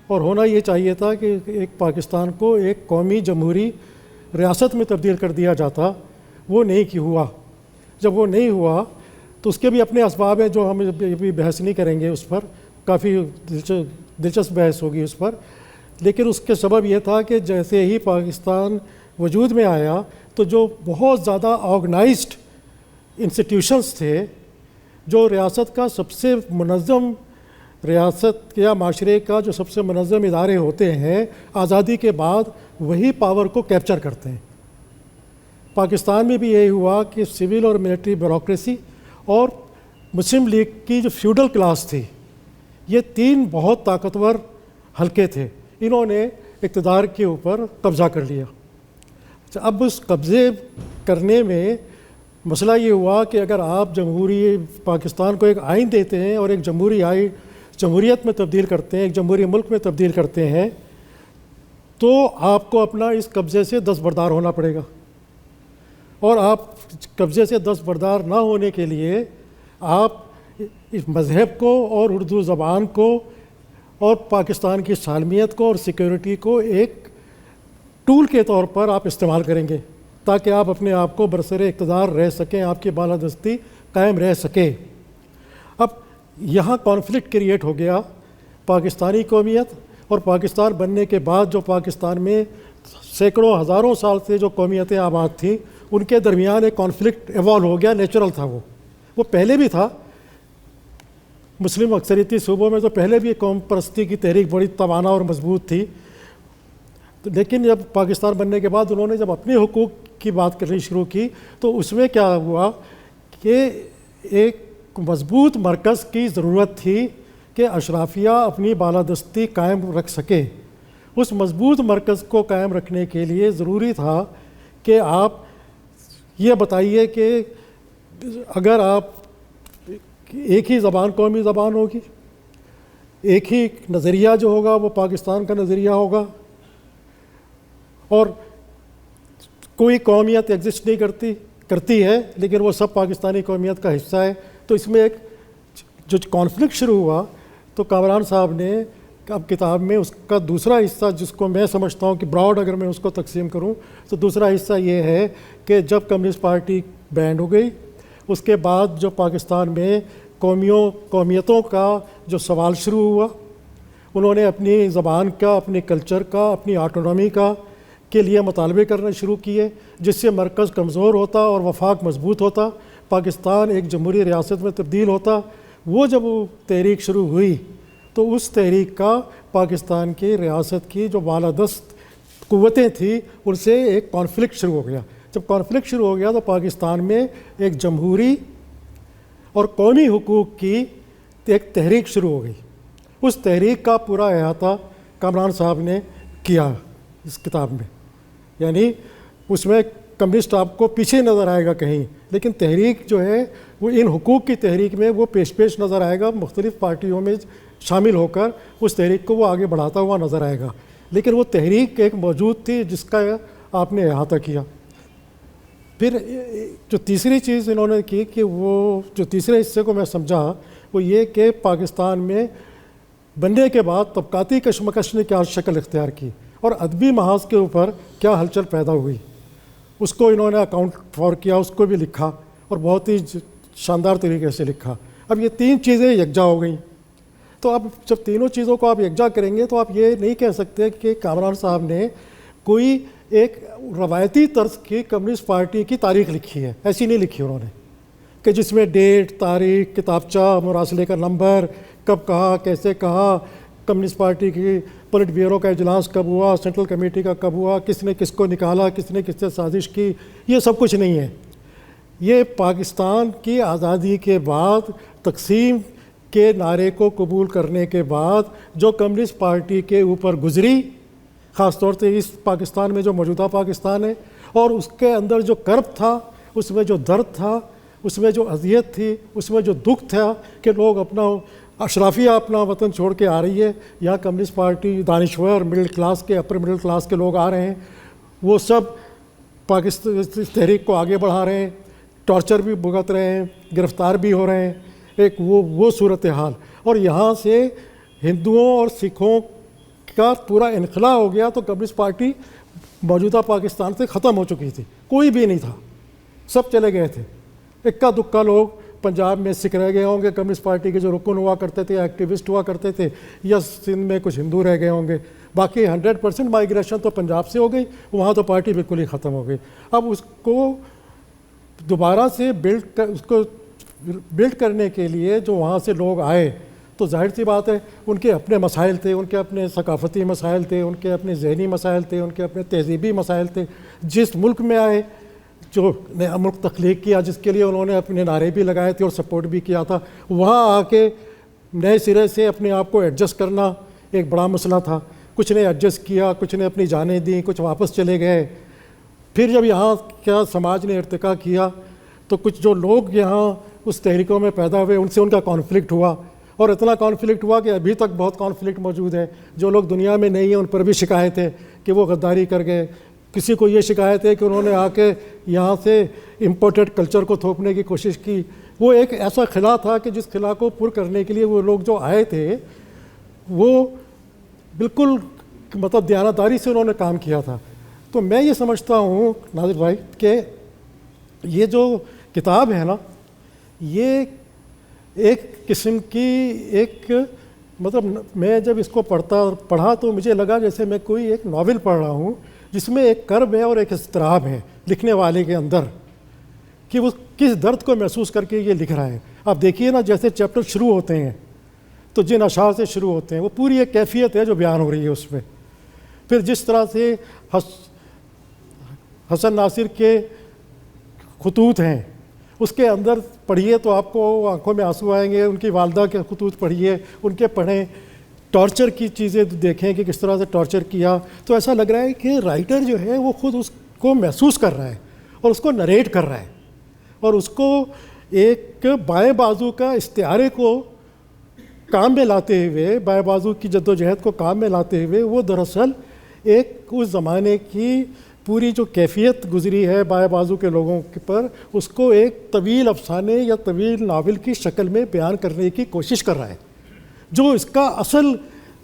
اور ہونا یہ چاہیے تھا کہ ایک پاکستان کو ایک قومی جمہوری ریاست میں تبدیل کر دیا جاتا. وہ نہیں ہوا. جب وہ نہیں ہوا تو اس کے بھی اپنے اسباب ہیں جو ہم ابھی بحث نہیں کریں گے، اس پر کافی دلچسپ بحث ہوگی اس پر. لیکن اس کے سبب یہ تھا کہ جیسے ہی پاکستان وجود میں آیا تو جو بہت زیادہ آرگنائزڈ انسٹیٹیوشنز تھے، جو ریاست کا سب سے منظم، ریاست یا معاشرے کا جو سب سے منظم ادارے ہوتے ہیں، آزادی کے بعد وہی پاور کو کیپچر کرتے ہیں. پاکستان میں بھی یہی ہوا کہ سول اور ملٹری بیوروکریسی اور مسلم لیگ کی جو فیوڈل کلاس تھی، یہ تین بہت طاقتور حلقے تھے، انہوں نے اقتدار کے اوپر قبضہ کر لیا. اب اس قبضے کرنے میں مسئلہ یہ ہوا کہ اگر آپ جمہوری پاکستان کو ایک آئین دیتے ہیں اور ایک جمہوریت میں تبدیل کرتے ہیں، ایک جمہوری ملک میں تبدیل کرتے ہیں، تو آپ کو اپنا اس قبضے سے دستبردار ہونا پڑے گا. اور آپ قبضے سے دستبردار نہ ہونے کے لیے آپ اس مذہب کو اور اردو زبان کو اور پاکستان کی سالمیت کو اور سیکیورٹی کو ایک ٹول کے طور پر آپ استعمال کریں گے تاکہ آپ اپنے آپ کو برسر اقتدار رہ سکیں، آپ کی بالادستی قائم رہ سکے. اب یہاں کانفلکٹ کریٹ ہو گیا. پاکستانی قومیت اور پاکستان بننے کے بعد جو پاکستان میں سینکڑوں ہزاروں سال سے جو قومیتیں آباد تھیں، ان کے درمیان ایک کانفلکٹ ایوالو ہو گیا. نیچرل تھا، وہ پہلے بھی تھا. مسلم اکثریتی صوبوں میں تو پہلے بھی قوم پرستی کی تحریک بڑی توانا اور مضبوط تھی، لیکن جب پاکستان بننے کے بعد انہوں نے جب اپنے حقوق کی بات کرنی شروع کی تو اس میں کیا ہوا کہ ایک مضبوط مرکز کی ضرورت تھی کہ اشرافیہ اپنی بالادستی قائم رکھ سکے. اس مضبوط مرکز کو قائم رکھنے کے لیے ضروری تھا کہ آپ یہ بتائیے کہ اگر آپ ایک ہی زبان قومی زبان ہوگی، ایک ہی نظریہ جو ہوگا وہ پاکستان کا نظریہ ہوگا، اور کوئی قومیت ایگزسٹ نہیں کرتی ہے لیکن وہ سب پاکستانی قومیت کا حصہ ہے. تو اس میں ایک جو کانفلکٹ شروع ہوا تو کامران صاحب نے اب کتاب میں اس کا دوسرا حصہ، جس کو میں سمجھتا ہوں کہ براڈ اگر میں اس کو تقسیم کروں تو دوسرا حصہ یہ ہے کہ جب کمیونسٹ پارٹی بینڈ ہو گئی، اس کے بعد جو پاکستان میں قومیتوں کا جو سوال شروع ہوا، انہوں نے اپنی زبان کا، اپنے کلچر کا، اپنی آٹونومی کا کے لیے مطالبے کرنے شروع کیے، جس سے مرکز کمزور ہوتا اور وفاق مضبوط ہوتا، پاکستان ایک جمہوری ریاست میں تبدیل ہوتا. وہ جب وہ تحریک شروع ہوئی تو اس تحریک کا پاکستان کی ریاست کی جو بالادست قوتیں تھیں ان سے ایک کانفلکٹ شروع ہو گیا. جب کانفلکٹ شروع ہو گیا تو پاکستان میں ایک جمہوری اور قومی حقوق کی ایک تحریک شروع ہو گئی. اس تحریک کا پورا احاطہ کامران صاحب نے کیا. اس کتاب میں، یعنی اس میں کمیونسٹ آپ کو پیچھے نظر آئے گا کہیں، لیکن تحریک جو ہے وہ ان حقوق کی تحریک میں وہ پیش نظر آئے گا، مختلف پارٹیوں میں شامل ہو کر اس تحریک کو وہ آگے بڑھاتا ہوا نظر آئے گا، لیکن وہ تحریک ایک موجود تھی جس کا آپ نے احاطہ کیا۔ پھر جو تیسری چیز انہوں نے کی کہ وہ جو تیسرے حصے کو میں سمجھا وہ یہ کہ پاکستان میں بننے کے بعد طبقاتی کشمکش نے کیا شکل اختیار کی اور ادبی محاذ کے اوپر کیا ہلچل پیدا ہوئی، اس کو انہوں نے اکاؤنٹ فار کیا، اس کو بھی لکھا اور بہت ہی شاندار طریقے سے لکھا۔ اب یہ تین چیزیں یکجا ہو گئیں، تو اب جب تینوں چیزوں کو آپ یکجا کریں گے تو آپ یہ نہیں کہہ سکتے کہ کامران صاحب نے کوئی ایک روایتی طرز کی کمیونسٹ پارٹی کی تاریخ لکھی ہے، ایسی نہیں لکھی انہوں نے کہ جس میں ڈیٹ، تاریخ، کتابچہ، مراسلے کا نمبر، کب کہا، کیسے کہا، کمیونسٹ پارٹی کی پولیٹ بیورو کا اجلاس کب ہوا، سینٹرل کمیٹی کا کب ہوا، کس نے کس کو نکالا، کس نے کس سے سازش کی، یہ سب کچھ نہیں ہے۔ یہ پاکستان کی آزادی کے بعد تقسیم کے نعرے کو قبول کرنے کے بعد جو کمیونسٹ پارٹی کے اوپر گزری، خاص طور سے اس پاکستان میں جو موجودہ پاکستان ہے، اور اس کے اندر جو کرب تھا، اس میں جو درد تھا، اس میں جو اذیت تھی، اس میں جو دکھ تھا کہ لوگ اپنا اشرافیہ اپنا وطن چھوڑ کے آ رہی ہے، یہاں کمیونسٹ پارٹی دانشور مڈل کلاس کے اپر مڈل کلاس کے لوگ آ رہے ہیں، وہ سب پاکستان تحریک کو آگے بڑھا رہے ہیں، ٹارچر بھی بھگت رہے ہیں، گرفتار بھی ہو رہے ہیں، ایک وہ صورتحال، اور یہاں سے ہندوؤں اور سکھوں کا پورا انخلا ہو گیا تو کمیونسٹ پارٹی موجودہ پاکستان سے ختم ہو چکی تھی، کوئی بھی نہیں تھا، سب چلے گئے تھے، اکا دکا لوگ پنجاب میں سکھ رہ گئے ہوں گے، کمیونسٹ پارٹی کے جو رکن ہوا کرتے تھے، ایکٹیوسٹ ہوا کرتے تھے، یا سندھ میں کچھ ہندو رہ گئے ہوں گے، باقی 100% مائیگریشن تو پنجاب سے ہو گئی، وہاں تو پارٹی بالکل ہی ختم ہو گئی۔ اب اس کو دوبارہ سے بلڈ کرنے کے لیے جو وہاں سے لوگ آئے تو ظاہر سی بات ہے ان کے اپنے مسائل تھے، ان کے اپنے ثقافتی مسائل تھے، ان کے اپنے ذہنی مسائل تھے، ان کے اپنے تہذیبی مسائل تھے۔ جس ملک میں آئے، جو نیا ملک تخلیق کیا، جس کے لیے انہوں نے اپنے نعرے بھی لگائے تھے اور سپورٹ بھی کیا تھا، وہاں آ کے نئے سرے سے اپنے آپ کو ایڈجسٹ کرنا ایک بڑا مسئلہ تھا۔ کچھ نے ایڈجسٹ کیا، کچھ نے اپنی جانیں دیں، کچھ واپس چلے گئے۔ پھر جب یہاں کیا سماج نے ارتقا کیا تو کچھ جو لوگ یہاں اس تحریکوں میں پیدا ہوئے ان سے ان کا کانفلکٹ ہوا، اور اتنا کانفلکٹ ہوا کہ ابھی تک بہت کانفلکٹ موجود ہے۔ جو لوگ دنیا میں نہیں ہیں ان پر بھی شکایت ہے کہ وہ غداری کر گئے، کسی کو یہ شکایت ہے کہ انہوں نے آ کے یہاں سے امپورٹڈ کلچر کو تھوپنے کی کوشش کی۔ وہ ایک ایسا خلا تھا کہ جس خلا کو پر کرنے کے لیے وہ لوگ جو آئے تھے وہ بالکل مطلب دیانتداری سے انہوں نے کام کیا تھا۔ تو میں یہ سمجھتا ہوں ناظر بھائی کہ یہ جو کتاب ہے نا، یہ ایک قسم کی ایک مطلب میں جب اس کو پڑھا تو مجھے لگا جیسے میں کوئی ایک ناول پڑھ رہا ہوں جس میں ایک کرب ہے اور ایک اضطراب ہے لکھنے والے کے اندر، کہ وہ کس درد کو محسوس کر کے یہ لکھ رہا ہے۔ آپ دیکھیے نا، جیسے چیپٹر شروع ہوتے ہیں تو جن اشعار سے شروع ہوتے ہیں وہ پوری ایک کیفیت ہے جو بیان ہو رہی ہے اس میں۔ پھر جس طرح سے حسن ناصر کے خطوط ہیں اس کے اندر پڑھیے تو آپ کو آنکھوں میں آنسو آئیں گے، ان کی والدہ کے خطوط پڑھیے، ان کے پڑھیں، ٹارچر کی چیزیں دیکھیں کہ کس طرح سے ٹارچر کیا، تو ایسا لگ رہا ہے کہ رائٹر جو ہے وہ خود اس کو محسوس کر رہا ہے اور اس کو نریٹ کر رہا ہے، اور اس کو ایک بائیں بازو کا استعارے کو کام میں لاتے ہوئے، بائیں بازو کی جد و جہد کو کام میں لاتے ہوئے وہ دراصل ایک اس زمانے کی پوری جو کیفیت گزری ہے بائیں بازو کے لوگوں پر، اس کو ایک طویل افسانے یا طویل ناول کی شکل میں بیان کرنے کی کوشش کر رہا ہے۔ جو اس کا اصل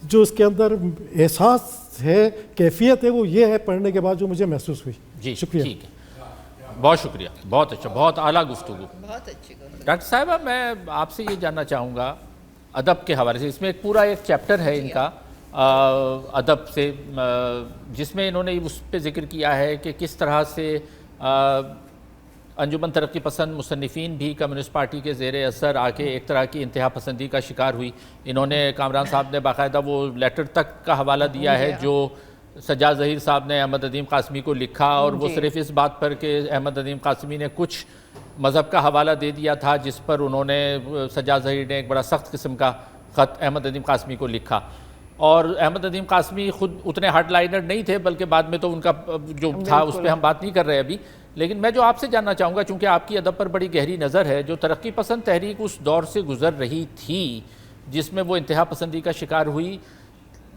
جو اس کے اندر احساس ہے، کیفیت ہے، وہ یہ ہے پڑھنے کے بعد جو مجھے محسوس ہوئی۔ جی شکریہ۔ ٹھیک ہے، بہت شکریہ، بہت اچھا، بہت اعلیٰ گفتگو۔ بہت اچھی گفتگو۔ ڈاکٹر صاحبہ، میں آپ سے یہ جاننا چاہوں گا ادب کے حوالے سے، اس میں ایک پورا ایک چیپٹر ہے ان کا ادب سے، جس میں انہوں نے اس پہ ذکر کیا ہے کہ کس طرح سے انجمن ترقی پسند مصنفین بھی کمیونسٹ پارٹی کے زیر اثر آ کے ایک طرح کی انتہا پسندی کا شکار ہوئی۔ انہوں نے کامران صاحب نے باقاعدہ وہ لیٹر تک کا حوالہ دیا ہے جو سجاد ظہیر صاحب نے احمد ندیم قاسمی کو لکھا، اور وہ صرف اس بات پر کہ احمد ندیم قاسمی نے کچھ مذہب کا حوالہ دے دیا تھا، جس پر انہوں نے سجاد ظہیر نے ایک بڑا سخت قسم کا خط احمد ندیم قاسمی کو لکھا، اور احمد ندیم قاسمی خود اتنے ہارڈ لائنر نہیں تھے، بلکہ بعد میں تو ان کا جو تھا اس پہ ہم بات نہیں کر رہے ابھی. لیکن میں جو آپ سے جاننا چاہوں گا، چونکہ آپ کی ادب پر بڑی گہری نظر ہے، جو ترقی پسند تحریک اس دور سے گزر رہی تھی جس میں وہ انتہا پسندی کا شکار ہوئی،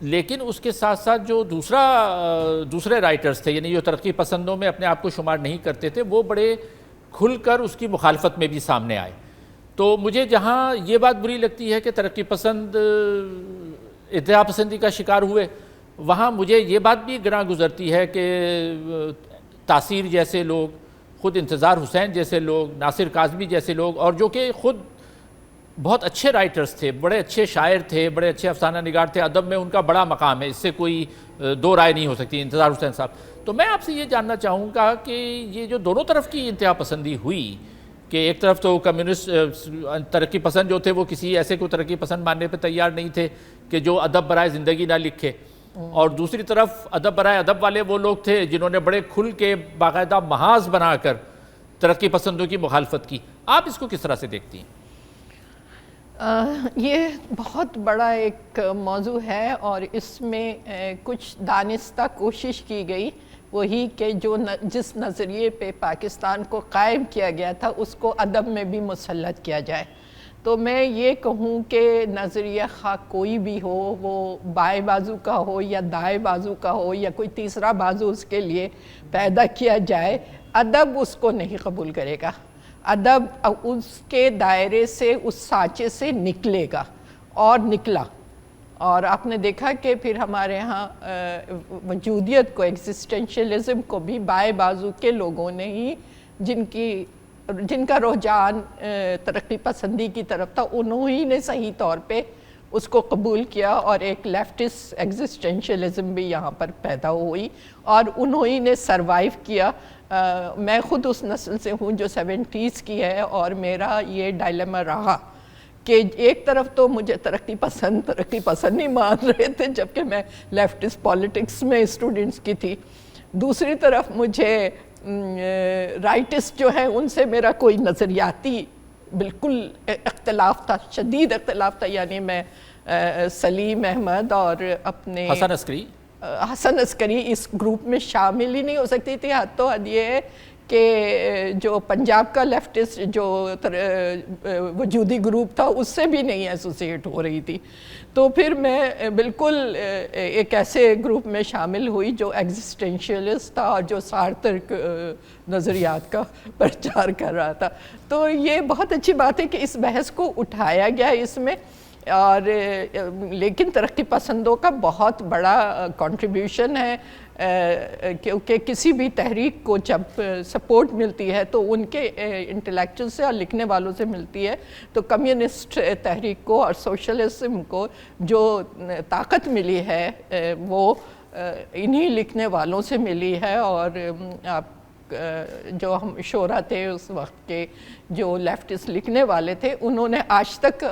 لیکن اس کے ساتھ ساتھ جو دوسرے رائٹرز تھے، یعنی جو ترقی پسندوں میں اپنے آپ کو شمار نہیں کرتے تھے، وہ بڑے کھل کر اس کی مخالفت میں بھی سامنے آئے. تو مجھے جہاں یہ بات بری لگتی ہے کہ ترقی پسند انتہا پسندی کا شکار ہوئے، وہاں مجھے یہ بات بھی گراں گزرتی ہے کہ تاثیر جیسے لوگ، خود انتظار حسین جیسے لوگ، ناصر کاظمی جیسے لوگ، اور جو کہ خود بہت اچھے رائٹرز تھے، بڑے اچھے شاعر تھے، بڑے اچھے افسانہ نگار تھے، ادب میں ان کا بڑا مقام ہے، اس سے کوئی دو رائے نہیں ہو سکتی. انتظار حسین صاحب، تو میں آپ سے یہ جاننا چاہوں گا کہ یہ جو دونوں طرف کی انتہا پسندی ہوئی، کہ ایک طرف تو کمیونسٹ ترقی پسند جو تھے وہ کسی ایسے کو ترقی پسند ماننے پہ تیار نہیں تھے کہ جو ادب برائے زندگی نہ لکھے، اور دوسری طرف ادب برائے ادب والے وہ لوگ تھے جنہوں نے بڑے کھل کے باقاعدہ محاذ بنا کر ترقی پسندوں کی مخالفت کی. آپ اس کو کس طرح سے دیکھتی ہیں؟ یہ بہت بڑا ایک موضوع ہے، اور اس میں کچھ دانستہ کوشش کی گئی، وہی کہ جس نظریے پہ پاکستان کو قائم کیا گیا تھا اس کو ادب میں بھی مسلط کیا جائے. تو میں یہ کہوں کہ نظریہ خواہ کوئی بھی ہو، وہ بائیں بازو کا ہو یا دائیں بازو کا ہو یا کوئی تیسرا بازو اس کے لیے پیدا کیا جائے، ادب اس کو نہیں قبول کرے گا. ادب اس کے دائرے سے، اس سانچے سے نکلے گا، اور نکلا. اور آپ نے دیکھا کہ پھر ہمارے ہاں وجودیت کو، ایگزسٹینشلزم کو بھی بائیں بازو کے لوگوں نے ہی، جن کا رجحان ترقی پسندی کی طرف تھا، انہوں ہی نے صحیح طور پہ اس کو قبول کیا، اور ایک لیفٹسٹ ایگزسٹینشلزم بھی یہاں پر پیدا ہوئی، اور انہوں ہی نے سروائیو کیا. میں خود اس نسل سے ہوں جو 70s کی ہے، اور میرا یہ ڈائلیما رہا کہ ایک طرف تو مجھے ترقی پسند نہیں مان رہے تھے جبکہ میں لیفٹسٹ پالیٹکس میں اسٹوڈنٹس کی تھی، دوسری طرف مجھے رائٹسٹ جو ہیں ان سے میرا کوئی نظریاتی بالکل اختلاف تھا، شدید اختلاف تھا. یعنی میں سلیم احمد اور اپنے حسن عسکری اس گروپ میں شامل ہی نہیں ہو سکتی تھی. حد تو حد یہ ہے کہ جو پنجاب کا لیفٹسٹ جو وجودی گروپ تھا اس سے بھی نہیں ایسوسیٹ ہو رہی تھی. تو پھر میں بالکل ایک ایسے گروپ میں شامل ہوئی جو ایگزسٹینشیلسٹ تھا اور جو سارتر نظریات کا پرچار کر رہا تھا. تو یہ بہت اچھی بات ہے کہ اس بحث کو اٹھایا گیا اس میں. اور لیکن ترقی پسندوں کا بہت بڑا کنٹریبیوشن ہے، کیونکہ کسی بھی تحریک کو جب سپورٹ ملتی ہے تو ان کے انٹلیکچوئل سے اور لکھنے والوں سے ملتی ہے. تو کمیونسٹ تحریک کو اور سوشلزم کو جو طاقت ملی ہے وہ انہی لکھنے والوں سے ملی ہے. اور آپ جو ہم شعراء تھے اس وقت کے جو لیفٹسٹ لکھنے والے تھے، انہوں نے آج تک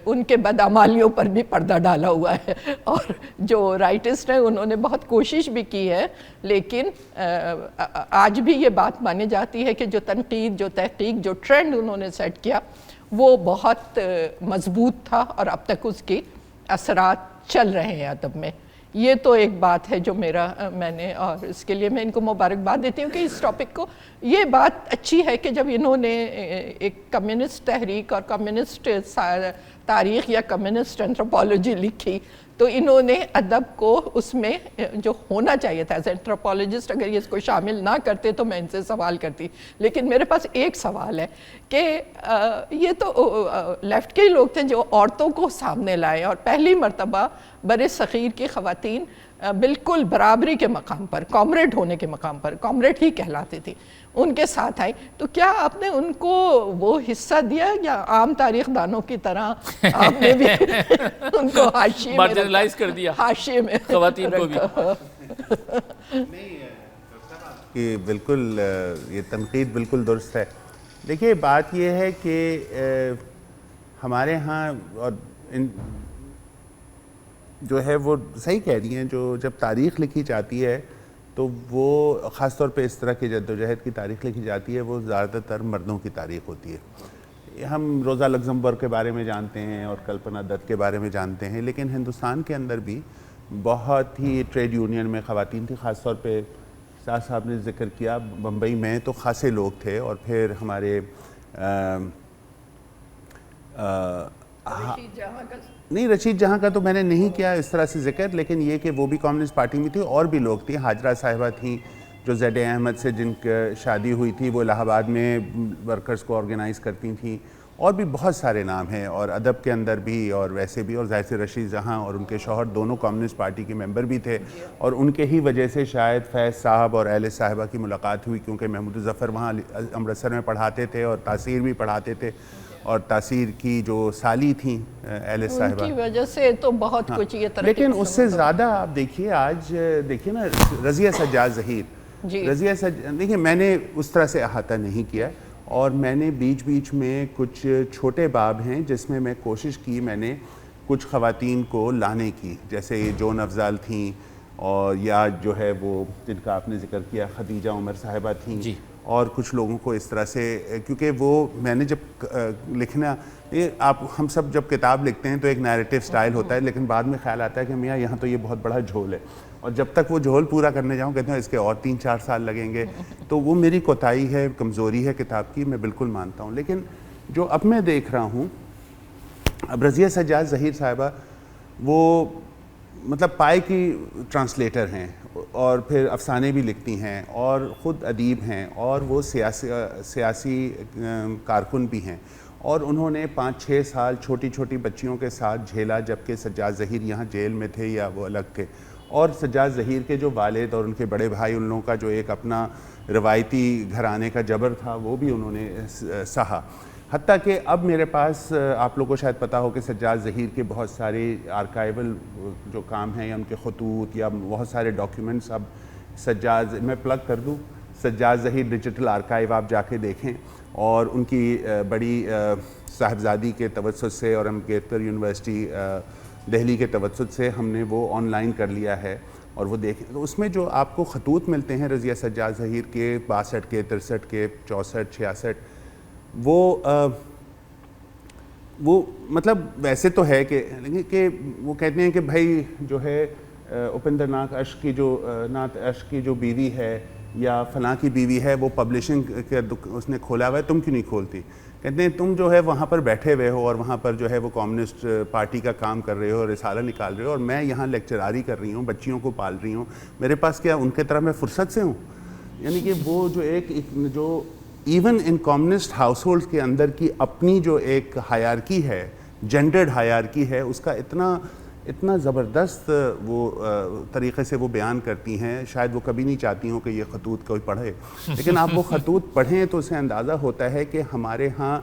ان کے بدعمالیوں پر بھی پردہ ڈالا ہوا ہے. اور جو رائٹسٹ ہیں انہوں نے بہت کوشش بھی کی ہے، لیکن آج بھی یہ بات مانی جاتی ہے کہ جو تنقید، جو تحقیق، جو ٹرینڈ انہوں نے سیٹ کیا وہ بہت مضبوط تھا، اور اب تک اس کی اثرات چل رہے ہیں ادب میں. یہ تو ایک بات ہے جو میں نے، اور اس کے لیے میں ان کو مبارکباد دیتی ہوں کہ اس ٹاپک کو، یہ بات اچھی ہے کہ جب انہوں نے ایک کمیونسٹ تحریک اور کمیونسٹ تاریخ یا کمیونسٹ اینتھروپولوجی لکھی، تو انہوں نے ادب کو اس میں جو ہونا چاہیے تھا ایز اینتھروپولوجسٹ، اگر یہ اس کو شامل نہ کرتے تو میں ان سے سوال کرتی. لیکن میرے پاس ایک سوال ہے کہ یہ تو لیفٹ کے ہی لوگ تھے جو عورتوں کو سامنے لائے، اور پہلی مرتبہ بر صغیر کی خواتین بالکل برابری کے مقام پر، کامریڈ ہونے کے مقام پر، کامریڈ ہی کہلاتی تھی، ان کے ساتھ آئی. تو کیا آپ نے ان کو وہ حصہ دیا یا عام تاریخ دانوں کی طرح آپ نے بھی ان کو حاشیے مارجنلائز کر دیا، حاشیے میں خواتین کو بھی؟ کہ بالکل یہ تنقید بالکل درست ہے. دیکھیے بات یہ ہے کہ ہمارے ہاں، اور جو ہے وہ صحیح کہہ رہی ہیں، جو جب تاریخ لکھی جاتی ہے تو وہ خاص طور پہ اس طرح کی جدوجہد کی تاریخ لکھی جاتی ہے وہ زیادہ تر مردوں کی تاریخ ہوتی ہے. ہم روزہ لگزمبرگ کے بارے میں جانتے ہیں اور کلپنا دت کے بارے میں جانتے ہیں، لیکن ہندوستان کے اندر بھی بہت ہی ٹریڈ یونین میں خواتین تھی. خاص طور پہ سعد صاحب نے ذکر کیا بمبئی میں تو خاصے لوگ تھے، اور پھر ہمارے نہیں رشید جہاں کا تو میں نے نہیں کیا اس طرح سے ذکر، لیکن یہ کہ وہ بھی کمیونسٹ پارٹی میں تھی، اور بھی لوگ تھے. حاجرہ صاحبہ تھیں جو زید احمد سے جن کی شادی ہوئی تھی، وہ الہ آباد میں ورکرز کو آرگنائز کرتی تھیں. اور بھی بہت سارے نام ہیں، اور ادب کے اندر بھی اور ویسے بھی. اور ظاہر سے رشید جہاں اور ان کے شوہر دونوں کمیونسٹ پارٹی کے ممبر بھی تھے، اور ان کے ہی وجہ سے شاید فیض صاحب اور اہل صاحبہ کی ملاقات ہوئی، کیونکہ محمود ظفر وہاں امرتسر میں پڑھاتے تھے اور تاثیر بھی پڑھاتے تھے، اور تاثیر کی جو سالی تھیں اہل صاحبہ ان کی وجہ سے تو بہت کچھ یہ ترقی. لیکن اس سے زیادہ آپ دیکھیے آج دیکھیے نا رضیہ سجاد ظہیر، رضیہ دیکھیے میں نے اس طرح سے احاطہ نہیں کیا، اور میں نے بیچ بیچ میں کچھ چھوٹے باب ہیں جس میں کوشش کی میں نے کچھ خواتین کو لانے کی، جیسے جون افضال تھیں، اور یا جو ہے وہ جن کا آپ نے ذکر کیا خدیجہ عمر صاحبہ تھیں، اور کچھ لوگوں کو اس طرح سے، کیونکہ وہ میں نے جب لکھنا آپ ہم سب جب کتاب لکھتے ہیں تو ایک نیریٹو سٹائل ہوتا ہے، لیکن بعد میں خیال آتا ہے کہ میاں یہاں تو یہ بہت بڑا جھول ہے، اور جب تک وہ جھول پورا کرنے جاؤں کہتے ہیں اس کے اور 3-4 سال لگیں گے. تو وہ میری کوتاہی ہے، کمزوری ہے کتاب کی، میں بالکل مانتا ہوں. لیکن جو اب میں دیکھ رہا ہوں، اب رضیہ سجاد ظہیر صاحبہ وہ مطلب پائے کی ٹرانسلیٹر ہیں، اور پھر افسانے بھی لکھتی ہیں، اور خود ادیب ہیں، اور وہ سیاسی کارکن بھی ہیں، اور انہوں نے 5-6 سال چھوٹی چھوٹی بچیوں کے ساتھ جھیلا، جبکہ سجاد ظہیر یہاں جیل میں تھے یا وہ الگ تھے. اور سجاد ظہیر کے جو والد اور ان کے بڑے بھائی، ان لوگوں کا جو ایک اپنا روایتی گھرانے کا جبر تھا وہ بھی انہوں نے سہا. حتیٰ کہ اب میرے پاس آپ لوگوں کو شاید پتہ ہو کہ سجاد ظہیر کے بہت سارے آرکائیول جو کام ہیں یا ان کے خطوط یا بہت سارے ڈاکیومنٹس اب سجاد، میں پلگ کر دوں، سجاد ظہیر ڈیجیٹل آرکائیو آپ جا کے دیکھیں، اور ان کی بڑی صاحبزادی کے توسط سے اور امبیدکر یونیورسٹی دہلی کے توسط سے ہم نے وہ آن لائن کر لیا ہے، اور وہ دیکھیں تو اس میں جو آپ کو خطوط ملتے ہیں رضیہ سجاد ظہیر کے 62 کے 63 کے 64 66، وہ مطلب ویسے تو ہے کہ وہ کہتے ہیں کہ بھائی جو ہے اپندر ناتھ اشک کی جو بیوی ہے یا فلاں کی بیوی ہے وہ پبلشنگ کے اس نے کھولا ہوا ہے، تم کیوں نہیں کھولتی؟ کہتے ہیں تم جو ہے وہاں پر بیٹھے ہوئے ہو اور وہاں پر جو ہے وہ کمیونسٹ پارٹی کا کام کر رہے ہو، رسالہ نکال رہے ہو، اور میں یہاں لیکچراری کر رہی ہوں، بچیوں کو پال رہی ہوں، میرے پاس کیا ان کے طرح میں فرصت سے ہوں؟ یعنی کہ وہ جو ایک جو even in communist house hold کے اندر کی اپنی جو ایک ہائرارکی ہے، جینڈرڈ ہائرارکی ہے، اس کا اتنا زبردست وہ طریقے سے وہ بیان کرتی ہیں. شاید وہ کبھی نہیں چاہتی ہوں کہ یہ خطوط کوئی پڑھے، لیکن آپ وہ خطوط پڑھیں تو اسے اندازہ ہوتا ہے کہ ہمارے ہاں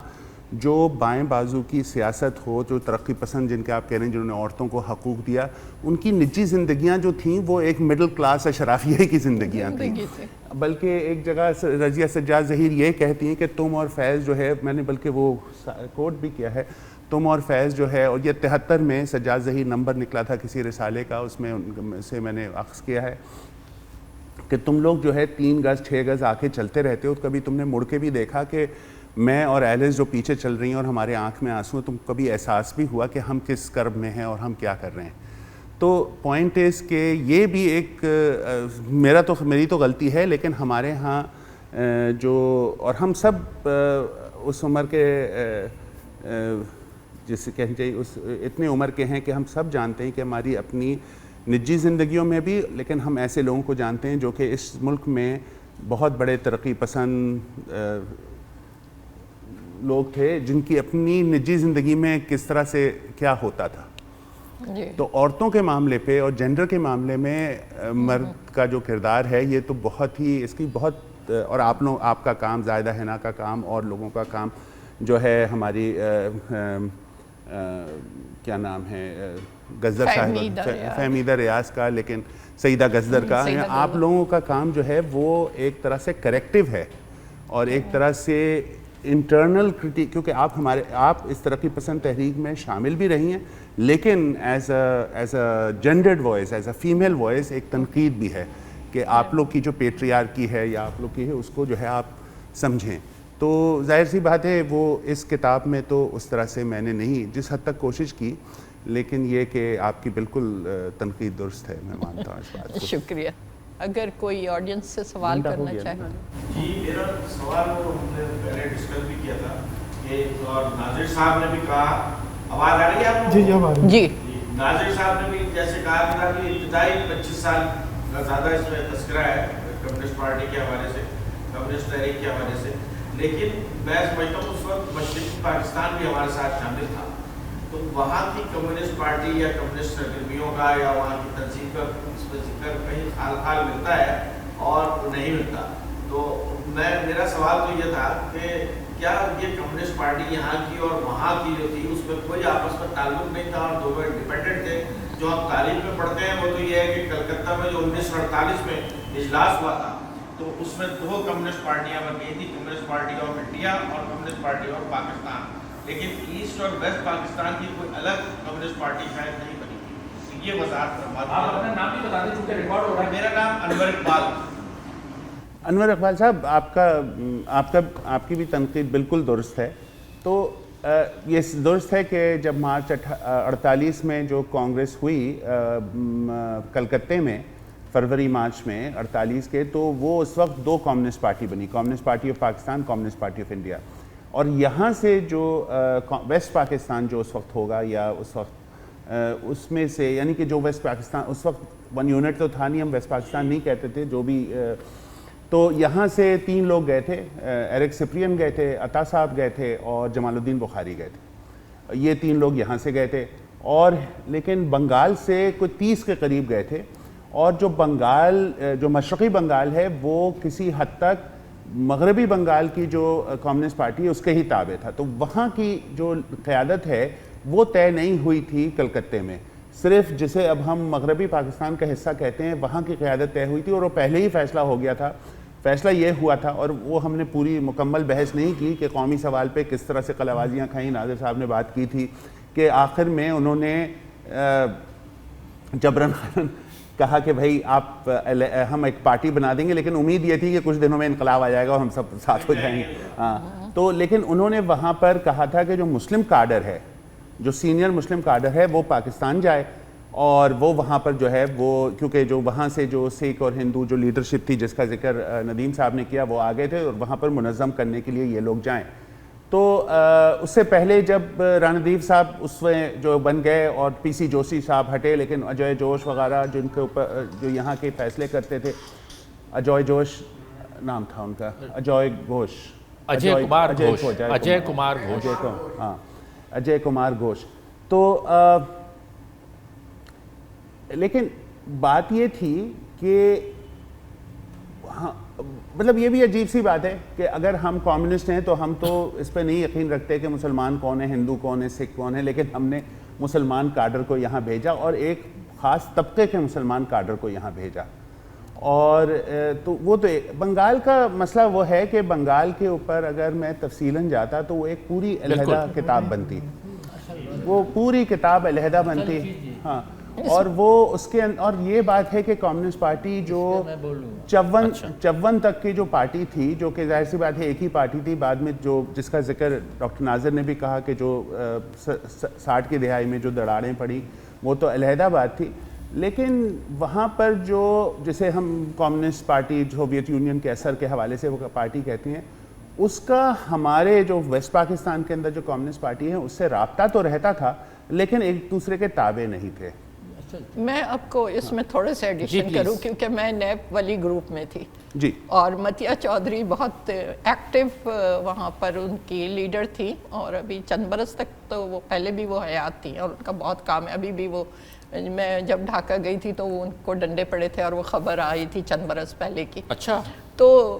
جو بائیں بازو کی سیاست ہو، جو ترقی پسند جن کے آپ کہہ رہے ہیں جنہوں نے عورتوں کو حقوق دیا، ان کی نجی زندگیاں جو تھیں وہ ایک مڈل کلاس اشرافیہ کی زندگیاں تھیں. بلکہ ایک جگہ رضیہ سجاد ظہیر یہ کہتی ہیں کہ تم اور فیض جو ہے، میں نے بلکہ وہ کوٹ بھی کیا ہے، تم اور فیض جو ہے، اور یہ 73 میں سجاد ظہیر نمبر نکلا تھا کسی رسالے کا، اس میں سے میں نے اخذ کیا ہے کہ تم لوگ جو ہے 3 گز 6 گز آ کے چلتے رہتے ہو، کبھی تم نے مڑ کے بھی دیکھا کہ میں اور ایلس جو پیچھے چل رہی ہیں اور ہمارے آنکھ میں آنسو، تم کبھی احساس بھی ہوا کہ ہم کس کرب میں ہیں اور ہم کیا کر رہے ہیں؟ تو پوائنٹ اس کہ یہ بھی ایک میری تو غلطی ہے، لیکن ہمارے ہاں جو، اور ہم سب اس عمر کے جسے کہنا چاہیے اس اتنے عمر کے ہیں کہ ہم سب جانتے ہیں کہ ہماری اپنی نجی زندگیوں میں بھی، لیکن ہم ایسے لوگوں کو جانتے ہیں جو کہ اس ملک میں بہت بڑے ترقی پسند لوگ تھے، جن کی اپنی نجی زندگی میں کس طرح سے کیا ہوتا تھا. تو عورتوں کے معاملے پہ اور جینڈر کے معاملے میں مرد کا جو کردار ہے یہ تو بہت ہی اس کی بہت، اور آپ کا کام، زائدہ حنا کا کام اور لوگوں کا کام جو ہے، ہماری کیا نام ہے غزر صاحب، فہمیدہ ریاض کا، لیکن سیدہ غزر کا، آپ لوگوں کا کام جو ہے وہ ایک طرح سے کریکٹیو ہے اور ایک طرح سے انٹرنل کرٹیک، کیونکہ آپ اس ترقی پسند تحریک میں شامل بھی رہی ہیں، لیکن as a gendered voice, as a female voice ایک تنقید بھی ہے کہ آپ لوگ کی جو پیٹریارکی ہے یا آپ لوگ کی ہے اس کو جو ہے آپ سمجھیں. تو ظاہر سی بات ہے وہ اس کتاب میں تو اس طرح سے میں نے نہیں جس حد تک کوشش کی، لیکن یہ کہ آپ کی بالکل تنقید درست ہے، میں مانتا ہوں اس بات کو۔ شکریہ۔ اگر کوئی آڈینس سے سوال کرنا چاہے۔ جی میرا سوال وہ ہم نے پہلے ڈسکس بھی کیا تھا کہ اور ناظر صاحب نے بھی کہا، آواز آ رہی ہے آپ کو؟ جی اب آ رہی ہے۔ جی ناظر صاحب نے بھی جیسے کہا تھا کہ ابتدائی 25 سال کا زیادہ اس میں تذکرہ ہے کمیونسٹ پارٹی کے حوالے سے، کمیونسٹ تحریک کے حوالے سے، لیکن میں سمجھتا ہوں اس وقت مشرقی پاکستان بھی ہمارے ساتھ شامل تھا، تو وہاں کی کمیونسٹ پارٹی یا کمیونسٹ سرگرمیوں کا یا وہاں کی تنظیم کا اس میں ذکر کہیں خال خال ملتا ہے اور نہیں ملتا۔ تو میرا سوال تو یہ تھا کہ کیا یہ کمیونسٹ پارٹی یہاں کی اور وہاں کی جو تھی اس میں کوئی آپس میں تعلق نہیں تھا اور دونوں انڈیپینڈنٹ تھے؟ جو ہم تاریخ میں پڑھتے ہیں وہ تو یہ ہے کہ کلکتہ میں جو 1948 میں اجلاس ہوا تھا تو اس میں 2 کمیونسٹ پارٹیاں بن گئی تھی، کمیونسٹ پارٹی آف انڈیا اور کمیونسٹ پارٹی آف پاکستان، لیکن ایسٹ اور ویسٹ پاکستان کی کوئی الگ کمیونسٹ پارٹی شاید نہیں بنی تھی۔ یہ وضاحت فرما دیں۔ آپ اپنا نام بھی بتا دیں چونکہ ریکارڈ ہو رہا ہے۔ میرا نام انور اقبال۔ انور اقبال صاحب، آپ کی بھی تنقید بالکل درست ہے۔ تو یہ درست ہے کہ جب مارچ 48 میں جو کانگریس ہوئی کلکتے میں فروری مارچ میں 48 کے، تو وہ اس وقت 2 کمیونسٹ پارٹی بنی، communist party of Pakistan, communist party of India. اور یہاں سے جو ویسٹ پاکستان جو اس وقت ہوگا یا اس وقت اس میں سے، یعنی کہ جو ویسٹ پاکستان اس وقت 1 یونٹ تو تھا نہیں، ہم ویسٹ پاکستان نہیں کہتے تھے، جو بھی، تو یہاں سے 3 لوگ گئے تھے، ایرک سپرین گئے تھے، عطا صاحب گئے تھے اور جمال الدین بخاری گئے تھے، یہ 3 لوگ یہاں سے گئے تھے۔ اور لیکن بنگال سے کوئی 30 کے قریب گئے تھے، اور جو بنگال جو مشرقی بنگال ہے وہ کسی حد تک مغربی بنگال کی جو کمیونسٹ پارٹی ہے اس کے ہی تابع تھا، تو وہاں کی جو قیادت ہے وہ طے نہیں ہوئی تھی کلکتے میں، صرف جسے اب ہم مغربی پاکستان کا حصہ کہتے ہیں وہاں کی قیادت طے ہوئی تھی، اور وہ پہلے ہی فیصلہ ہو گیا تھا۔ فیصلہ یہ ہوا تھا، اور وہ ہم نے پوری مکمل بحث نہیں کی کہ قومی سوال پہ کس طرح سے قلابازیاں کھائیں، ناظر صاحب نے بات کی تھی کہ آخر میں انہوں نے جبراً کہا کہ بھائی آپ ہم ایک پارٹی بنا دیں گے، لیکن امید یہ تھی کہ کچھ دنوں میں انقلاب آ جائے گا اور ہم سب ساتھ ہو جائیں گے۔ ہاں، تو لیکن انہوں نے وہاں پر کہا تھا کہ جو مسلم کاڈر ہے، جو سینئر مسلم کاڈر ہے وہ پاکستان جائے، اور وہ وہاں پر جو ہے وہ، کیونکہ جو وہاں سے جو سکھ اور ہندو جو لیڈرشپ تھی جس کا ذکر ندیم صاحب نے کیا، وہ آ گئے تھے اور وہاں پر منظم کرنے کے لیے یہ لوگ جائیں۔ تو اس سے پہلے جب راندیپ صاحب اس میں جو بن گئے اور پی سی جوشی صاحب ہٹے، لیکن اجے جوش وغیرہ جن کے اوپر جو یہاں کے فیصلے کرتے تھے، اجے جوش نام تھا ان کا، اجے گھوش، اجے کمار گھوش۔ تو لیکن بات یہ تھی کہ ہاں، مطلب یہ بھی عجیب سی بات ہے کہ اگر ہم کمیونسٹ ہیں تو ہم تو اس پہ نہیں یقین رکھتے کہ مسلمان کون ہے، ہندو کون ہے، سکھ کون ہے، لیکن ہم نے مسلمان کاڈر کو یہاں بھیجا اور ایک خاص طبقے کے مسلمان کاڈر کو یہاں بھیجا۔ اور تو وہ تو بنگال کا مسئلہ وہ ہے کہ بنگال کے اوپر اگر میں تفصیلاً جاتا تو وہ ایک پوری علیحدہ کتاب بنتی، وہ پوری کتاب علیحدہ بنتی۔ ہاں، اور وہ اس کے اور یہ بات ہے کہ کمیونسٹ پارٹی جو 54 تک کی جو پارٹی تھی، جو کہ ظاہر سی بات ہے ایک ہی پارٹی تھی، بعد میں جو جس کا ذکر ڈاکٹر ناظر نے بھی کہا کہ جو 60 کی دہائی میں جو دراڑیں پڑی وہ تو علیحدہ بات تھی، لیکن وہاں پر جو جسے ہم کمیونسٹ پارٹی سوویت یونین کے اثر کے حوالے سے وہ پارٹی کہتی ہیں، اس کا ہمارے جو ویسٹ پاکستان کے اندر جو کمیونسٹ پارٹی ہے اس سے رابطہ تو رہتا تھا، لیکن ایک دوسرے کے تابع نہیں تھے۔ میں آپ کو اس میں تھوڑے سے ایڈیشن کروں کیونکہ میں نیب ولی گروپ میں تھی جی، اور متیا چودھری بہت ایکٹیو وہاں پر ان کی لیڈر تھی، اور ابھی چند برس تک تو وہ پہلے بھی وہ حیات تھیں اور ان کا بہت کام ہے ابھی بھی۔ وہ میں جب ڈھاکہ گئی تھی تو ان کو ڈنڈے پڑے تھے اور وہ خبر آئی تھی چند برس پہلے کی۔ اچھا، تو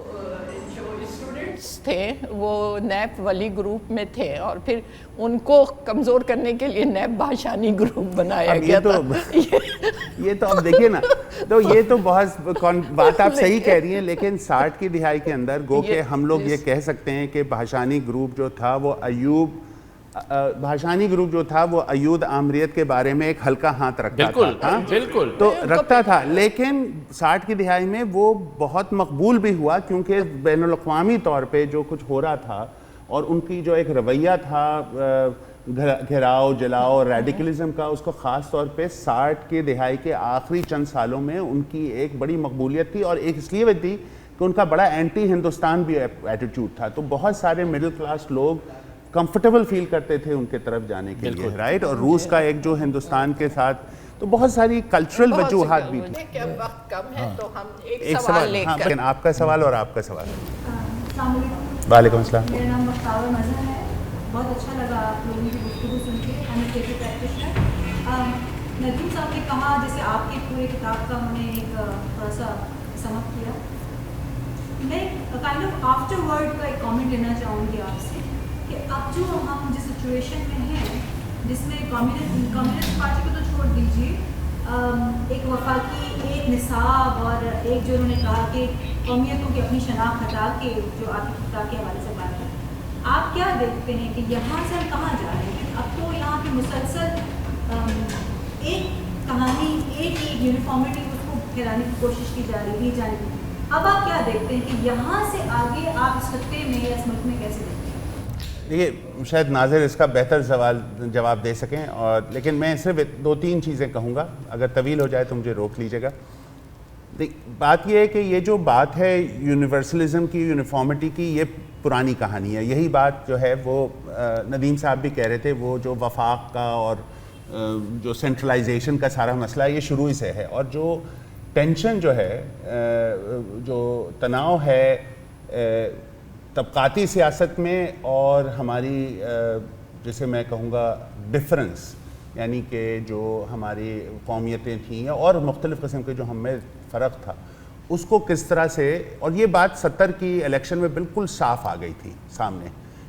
جو اسٹوڈنٹس تھے وہ نیب ولی گروپ میں تھے اور پھر ان کو کمزور کرنے کے لیے نیب بھاشانی گروپ بنایا گیا تھا۔ یہ تو اب دیکھیے نا، تو یہ تو بہت بات آپ صحیح کہہ رہی ہیں، لیکن 60 کی دہائی کے اندر گو کہ ہم لوگ یہ کہہ سکتے ہیں کہ بھاشانی گروپ جو تھا وہ بھاشانی گروپ جو تھا وہ ایود آمریت کے بارے میں ایک ہلکا ہاتھ رکھتا تھا، بالکل تو رکھتا تھا، لیکن 60 کی دہائی میں وہ بہت مقبول بھی ہوا، کیونکہ بین الاقوامی طور پہ جو کچھ ہو رہا تھا اور ان کی جو ایک رویہ تھا گھیراؤ جلاؤ اور ریڈیکلزم کا، اس کو خاص طور پہ 60 کی دہائی کے آخری چند سالوں میں ان کی ایک بڑی مقبولیت تھی، اور ایک اس لیے بھی تھی کہ ان کا بڑا اینٹی ہندوستان بھی ایٹیٹیوڈ تھا، تو بہت سارے مڈل کلاس لوگ کمفرٹیبل فیل کرتے تھے ان کے طرف جانے کے لیے، رائٹ، اور روس کا ایک جو ہندوستان کے ساتھ، تو بہت ساری کلچرل وجوہات بھی تھیں۔ کہ وقت کم ہے تو ہم ایک سوال لے کر، لیکن آپ کا سوال اور آپ کا سوال۔ السلام علیکم۔ وعلیکم السلام۔ میرا نام مختار مظہر ہے، بہت اچھا لگا آپ لوگوں کی گفتگو سن کے۔ ندیم صاحب نے کہا، جیسے آپ کی پورے کتاب کا ہم نے ایک تھوڑا سا سم اپ کیا، میں کائنڈ آف آفٹر ورڈ کا ایک کامنٹ لینا چاہوں گی آپ سے کہ اب جو ہم جس سچویشن میں ہیں، جس میں کمیونسٹ پارٹی کو تو چھوڑ دیجیے، ایک وفاقی ایک نصاب اور ایک جو انہوں نے کہا کہ قومیتوں کی اپنی شناخت ہٹا کے جو آپ کی کتاب کے حوالے سے بات ہے، آپ کیا دیکھتے ہیں کہ یہاں سے ہم کہاں جا رہے ہیں؟ اب تو یہاں پہ مسلسل ایک کہانی، ایک یونیفارمٹی اس کو پھیلانے کی کوشش کی جا رہی ہے جانب۔ اب آپ کیا دیکھتے ہیں کہ یہاں سے آگے آپ اس خطے میں یا اس ملک میں کیسے دیکھتے ہیں؟ دیکھیے، شاید ناظر اس کا بہتر جواب دے سکیں، اور لیکن میں صرف 2-3 چیزیں کہوں گا، اگر طویل ہو جائے تو مجھے روک لیجیے گا۔ بات یہ ہے کہ یہ جو بات ہے یونیورسلزم کی، یونیفارمٹی کی، یہ پرانی کہانی ہے۔ یہی بات جو ہے وہ ندیم صاحب بھی کہہ رہے تھے، وہ جو وفاق کا اور جو سینٹرلائزیشن کا سارا مسئلہ یہ شروع ہی سے ہے، اور جو ٹینشن جو ہے، جو تناؤ ہے طبقاتی سیاست میں، اور ہماری جسے میں کہوں گا ڈفرنس، یعنی کہ جو ہماری قومیتیں تھیں اور مختلف قسم کے جو ہم میں فرق تھا، اس کو کس طرح سے، اور یہ بات 70 کی الیکشن میں بالکل صاف آ گئی تھی سامنے،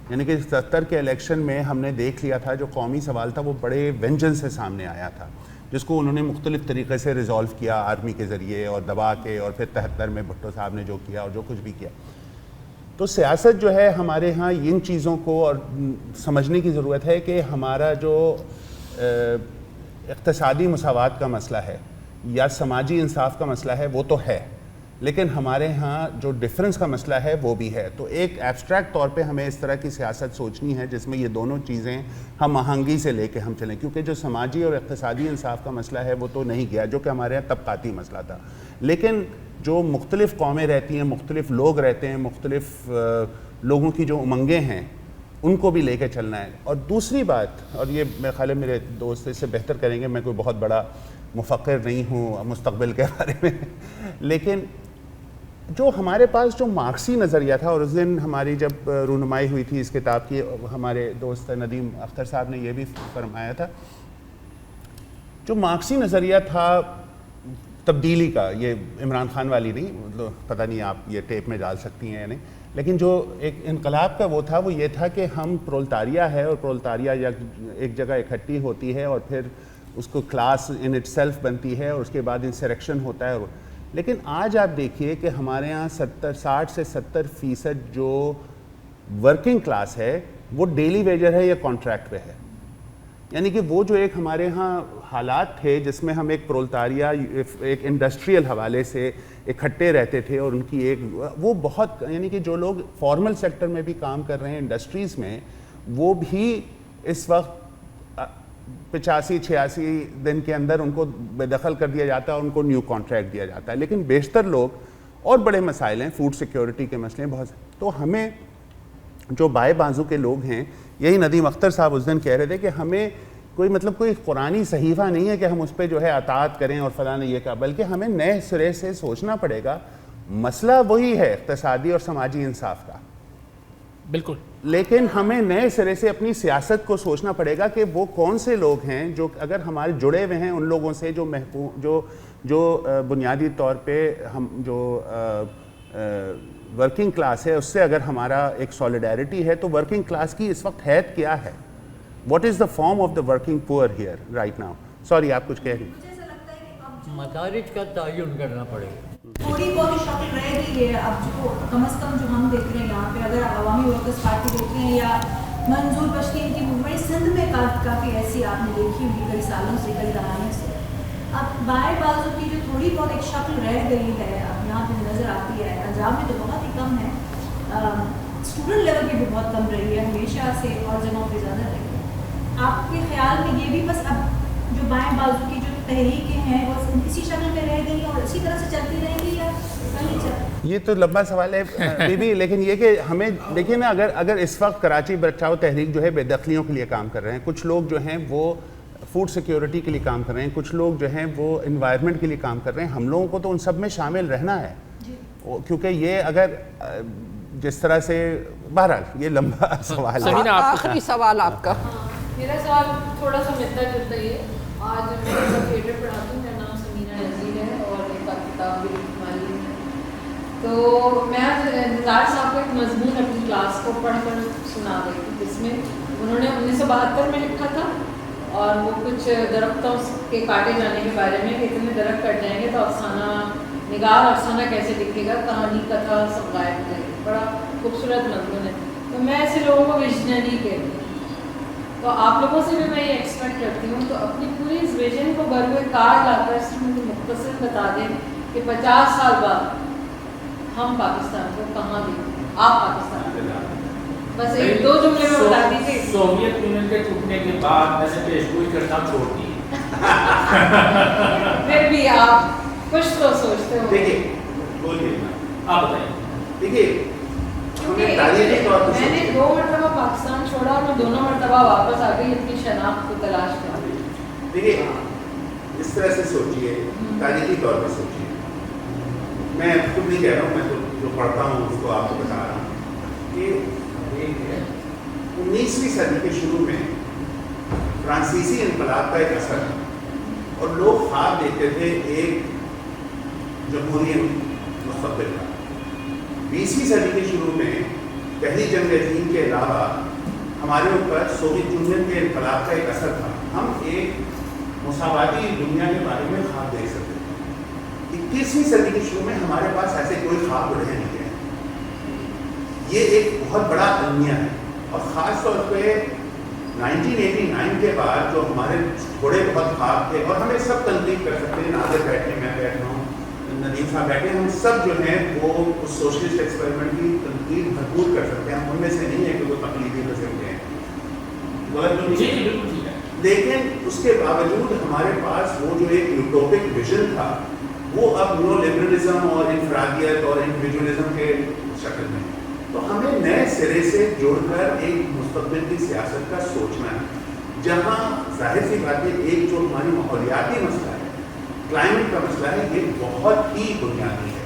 یعنی کہ 70 کے الیکشن میں ہم نے دیکھ لیا تھا جو قومی سوال تھا وہ بڑے وینجنس سے سامنے آیا تھا، جس کو انہوں نے مختلف طریقے سے ریزالو کیا، آرمی کے ذریعے اور دبا کے، اور پھر 73 میں بھٹو صاحب نے جو کیا اور جو کچھ بھی کیا۔ تو سیاست جو ہے ہمارے ہاں ان چیزوں کو اور سمجھنے کی ضرورت ہے کہ ہمارا جو اقتصادی مساوات کا مسئلہ ہے یا سماجی انصاف کا مسئلہ ہے وہ تو ہے، لیکن ہمارے ہاں جو ڈفرنس کا مسئلہ ہے وہ بھی ہے۔ تو ایک ایبسٹریکٹ طور پہ ہمیں اس طرح کی سیاست سوچنی ہے جس میں یہ دونوں چیزیں ہم آہنگی سے لے کے ہم چلیں، کیونکہ جو سماجی اور اقتصادی انصاف کا مسئلہ ہے وہ تو نہیں گیا، جو کہ ہمارے یہاں طبقاتی مسئلہ تھا، لیکن جو مختلف قومیں رہتی ہیں، مختلف لوگ رہتے ہیں، مختلف لوگوں کی جو امنگیں ہیں ان کو بھی لے کے چلنا ہے۔ اور دوسری بات، اور یہ میرے خیال ہے میرے دوست اس سے بہتر کریں گے، میں کوئی بہت بڑا مفکر نہیں ہوں مستقبل کے بارے میں، لیکن جو ہمارے پاس جو مارکسی نظریہ تھا، اور اس دن ہماری جب رونمائی ہوئی تھی اس کتاب کی، ہمارے دوست ندیم اختر صاحب نے یہ بھی فرمایا تھا، جو مارکسی نظریہ تھا تبدیلی کا، یہ عمران خان والی نہیں، مطلب پتہ نہیں آپ یہ ٹیپ میں ڈال سکتی ہیں یا نہیں، لیکن جو ایک انقلاب کا وہ تھا وہ یہ تھا کہ ہم پرولتاریہ ہے، اور پرولتاریہ ایک جگہ اکٹھی ہوتی ہے اور پھر اس کو کلاس ان اٹ سیلف بنتی ہے، اور اس کے بعد انسریکشن ہوتا ہے۔ لیکن آج آپ دیکھیے کہ ہمارے ہاں 60 سے 70% جو ورکنگ کلاس ہے وہ ڈیلی ویجر ہے یا کانٹریکٹ پہ ہے، یعنی کہ وہ جو ایک ہمارے ہاں حالات تھے جس میں ہم ایک پرولتاریہ، ایک انڈسٹریل حوالے سے اکٹھے رہتے تھے، اور ان کی ایک وہ بہت، یعنی کہ جو لوگ فارمل سیکٹر میں بھی کام کر رہے ہیں انڈسٹریز میں، وہ بھی اس وقت 85-86 دن کے اندر ان کو بے دخل کر دیا جاتا ہے اور ان کو نیو کانٹریکٹ دیا جاتا ہے، لیکن بیشتر لوگ، اور بڑے مسائل ہیں، فوڈ سیکیورٹی کے مسئلے بہت، تو ہمیں جو بائیں بازو کے لوگ ہیں، یہی ندیم اختر صاحب اس دن کہہ رہے تھے کہ ہمیں کوئی قرآنی صحیفہ نہیں ہے کہ ہم اس پہ جو ہے اطاعت کریں اور فلاں یہ کہا، بلکہ ہمیں نئے سرے سے سوچنا پڑے گا۔ مسئلہ وہی ہے اقتصادی اور سماجی انصاف کا، بالکل، لیکن ہمیں نئے سرے سے اپنی سیاست کو سوچنا پڑے گا کہ وہ کون سے لوگ ہیں جو اگر ہمارے جڑے ہوئے ہیں ان لوگوں سے جو بنیادی طور پہ ہم جو ورکنگ کلاس ہے اس سے اگر ہمارا ایک سولیڈیرٹی ہے، تو ورکنگ کلاس کی اس وقت حیثیت کیا ہے؟ What is the form of the working پور ہیئر رائٹ ناؤ؟ سوری، آپ کچھ کہہ رہی ہیں؟ مجھے ایسا لگتا ہے کہ اب مدارج کا تعین کرنا پڑے گا، تھوڑی بہت شکل رہ گئی ہے اب، جو کم از کم جو ہم دیکھ رہے ہیں یہاں پہ، اگر آپ عوامی ورکرز پارٹی دیکھ رہے ہیں یا منظور بشتی ان کی موومنٹ سندھ میں کافی ایسی آپ نے دیکھی ہوئی کئی سالوں سے, کئی زمانے سے. اب بائیں بازو کی جو تھوڑی بہت ایک شکل رہ گئی ہے اب یہاں پہ نظر آتی ہے, پنجاب میں تو بہت ہی کم ہے, اسٹوڈنٹ لیول کی بھی بہت کم رہی ہے ہمیشہ سے, اور جگہوں پہ زیادہ رہی ہے. آپ کے خیال میں یہ بھی بس اب جو بائیں بازو کی جو تحریکیں ہیں وہ اسی شکل میں رہ گئی اور اسی طرح سے چلتی رہیں گی یا کہیں چل؟ یہ تو لمبا سوال ہے بی بی, لیکن یہ کہ ہمیں دیکھیں نا, اگر اس وقت کراچی بچاؤ تحریک جو ہے بے دخلیوں کے لیے کام کر رہے ہیں, کچھ لوگ جو ہیں وہ فوڈ سیکیورٹی کے لیے کام کر رہے ہیں, کچھ لوگ جو ہیں وہ انوائرمنٹ کے لیے کام کر رہے ہیں, ہم لوگوں کو تو ان سب میں شامل رہنا ہے, کیونکہ یہ اگر جس طرح سے بہرحال یہ لمبا سوال ہے. آخری سوال آپ کا. میرا سوال تھوڑا سا ملتا جلتا ہی ہے. آج میں تھیٹر پڑھاتی ہوں, میرا نام سمیرہ نذیر ہے اور ایک کتاب بھی لکھوائی ہے. تو میں نثار صاحب کو ایک مضمون اپنی کلاس کو پڑھ کر سنا رہی تھی, جس میں انہوں نے 1972 میں لکھا تھا, اور وہ کچھ درختوں کے کاٹے جانے کے بارے میں کہ اتنے درخت کٹ جائیں گے تو افسانہ نگار افسانہ کیسے لکھے گا, کہانی کتھا سب غائب ہو جائے گی. بڑا خوبصورت مضمون ہے. تو میں ایسے لوگوں کو ویژنری کہتی ہوں, تو آپ لوگوں سے بھی میں یہ ایکسپیکٹ کرتی ہوں تو اپنی پوری اس ویژن کو بروئے کار لا کر اس میں مختصر بتا دیں کہ 50 سال بعد ہم پاکستان کو کہاں دیکھیں, آپ پاکستان کو. بس ایک دو جملے میں بتا دیجیے. سوویت یونین کے ٹوٹنے کے بعد میں نے پیشگوئی کرنا چھوڑ دی. پھر بھی آپ کچھ تو سوچتے ہو. دیکھیے بولیے آپ بتائیں. دیکھیے میں نے 2 مرتبہ پاکستان چھوڑا اور میں دونوں مرتبہ واپس آ گئی اپنی شناخت کو تلاش کر. دیکھیے اس طرح سے سوچیے, تاریخی طور پہ سوچیے. میں خود نہیں کہہ رہا ہوں, میں تو جو پڑھتا ہوں اس کو آپ کو بتا رہا ہوں کہ 19ویں صدی کے شروع میں فرانسیسی انقلاب کا ایک اثر تھا, اور لوگ خواب دیکھتے تھے ایک جمہوری مستقبل کا. 20ویں صدی کے شروع میں پہلی جنگ عظیم کے علاوہ ہمارے اوپر سوویت یونین کے انقلاب کا ایک اثر تھا. ہم ایک مساواتی دنیا کے بارے میں خواب دیکھ سکتے تھے. 21ویں صدی کے شروع میں ہمارے پاس ایسے کوئی خواب رہ نہیں گئے. یہ ایک بہت بڑا المیہ ہے, اور خاص طور پہ 1989 کے بعد جو ہمارے تھوڑے بہت خواب تھے, اور ہمیں سب تنقید کر سکتے ہیں, ناظر بیٹھے, میں بیٹھ رہا ہوں, ندیم صاحب بیٹھے, ہم سب جو ہیں وہ اس سوشلسٹ ایکسپیریمنٹ کی تنقید بھرپور کر سکتے ہیں. ہم ان میں سے نہیں ہے کہ وہ تقلیدی قسم کے ہیں, لیکن اس کے باوجود ہمارے پاس وہ جو ایک یوٹوپک ویژن تھا وہ اب نیو لبرلزم اور انفرادیت اور انڈیویجولزم کے شکل میں. تو ہمیں نئے سرے سے جوڑ کر ایک مستقبل کی سیاست کا سوچنا ہے, جہاں ظاہر سی بات ہے ایک جو ہماری ماحولیاتی مسئلہ ہے, کلائمیٹ کا مسئلہ ہے, یہ بہت ہی بنیادی ہے.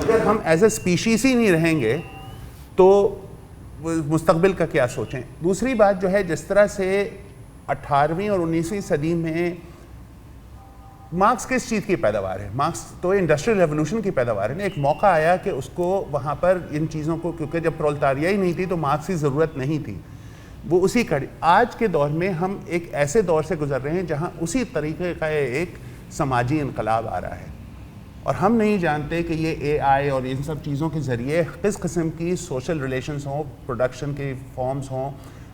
اگر ہم ایز اے اسپیشیز ہی نہیں رہیں گے تو مستقبل کا کیا سوچیں. دوسری بات جو ہے, جس طرح سے 18ویں اور 19ویں صدی میں مارکس کس چیز کی پیداوار ہے, مارکس تو انڈسٹریل ریولوشن کی پیداوار ہے. ایک موقع آیا کہ اس کو وہاں پر ان چیزوں کو, کیونکہ جب پرولتاریہ ہی نہیں تھی تو مارکس کی ضرورت نہیں تھی, وہ اسی کا. آج کے دور میں ہم ایک ایسے دور سے گزر رہے ہیں جہاں اسی طریقے کا ایک سماجی انقلاب آ رہا ہے, اور ہم نہیں جانتے کہ یہ اے آئی اور ان سب چیزوں کے ذریعے کس قسم کی سوشل ریلیشنز ہوں, پروڈکشن کے فارمز ہوں,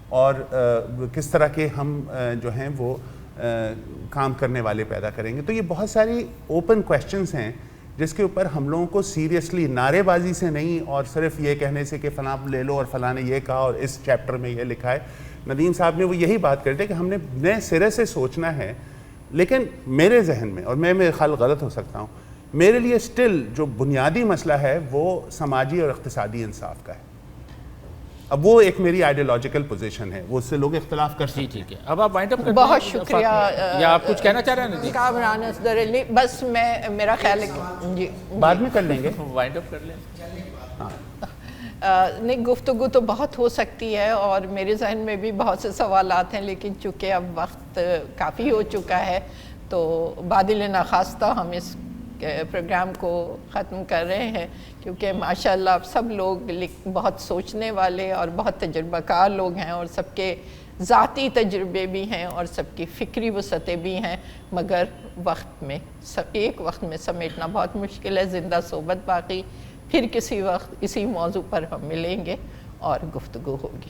اور کس طرح کے ہم جو ہیں وہ کام کرنے والے پیدا کریں گے. تو یہ بہت ساری اوپن کویسچنز ہیں جس کے اوپر ہم لوگوں کو سیریسلی, نعرے بازی سے نہیں اور صرف یہ کہنے سے کہ فلاں لے لو اور فلاں نے یہ کہا اور اس چیپٹر میں یہ لکھا ہے. ندیم صاحب نے وہ یہی بات کرتے کہ ہم نے نئے سرے سے سوچنا ہے. لیکن میرے ذہن میں, اور میں میرے خیال غلط ہو سکتا ہوں, میرے لیے سٹل جو بنیادی مسئلہ ہے وہ سماجی اور اقتصادی انصاف کا ہے. اب وہ ایک میری آئیڈیالوجیکل پوزیشن ہے, وہ اس سے لوگ اختلاف کر سکتے ہیں. ٹھیک ہے, اب آپ وائنڈ اپ کریں. بہت شکریہ. یا آپ کچھ کہنا چاہ رہے ہیں؟ کامران اصغر علی, بس میرا خیال ہے کہ جی بعد میں کر لیں گے, وائنڈ اپ کر لیں. نہیں, گفتگو تو بہت ہو سکتی ہے اور میرے ذہن میں بھی بہت سے سوالات ہیں, لیکن چونکہ اب وقت کافی ہو چکا ہے تو بادل ناخواستہ ہم اس پروگرام کو ختم کر رہے ہیں, کیونکہ ماشاءاللہ اب سب لوگ بہت سوچنے والے اور بہت تجربہ کار لوگ ہیں, اور سب کے ذاتی تجربے بھی ہیں اور سب کی فکری وسعتیں بھی ہیں, مگر ایک وقت میں سمیٹنا بہت مشکل ہے. زندہ صحبت باقی, پھر کسی وقت اسی موضوع پر ہم ملیں گے اور گفتگو ہوگی.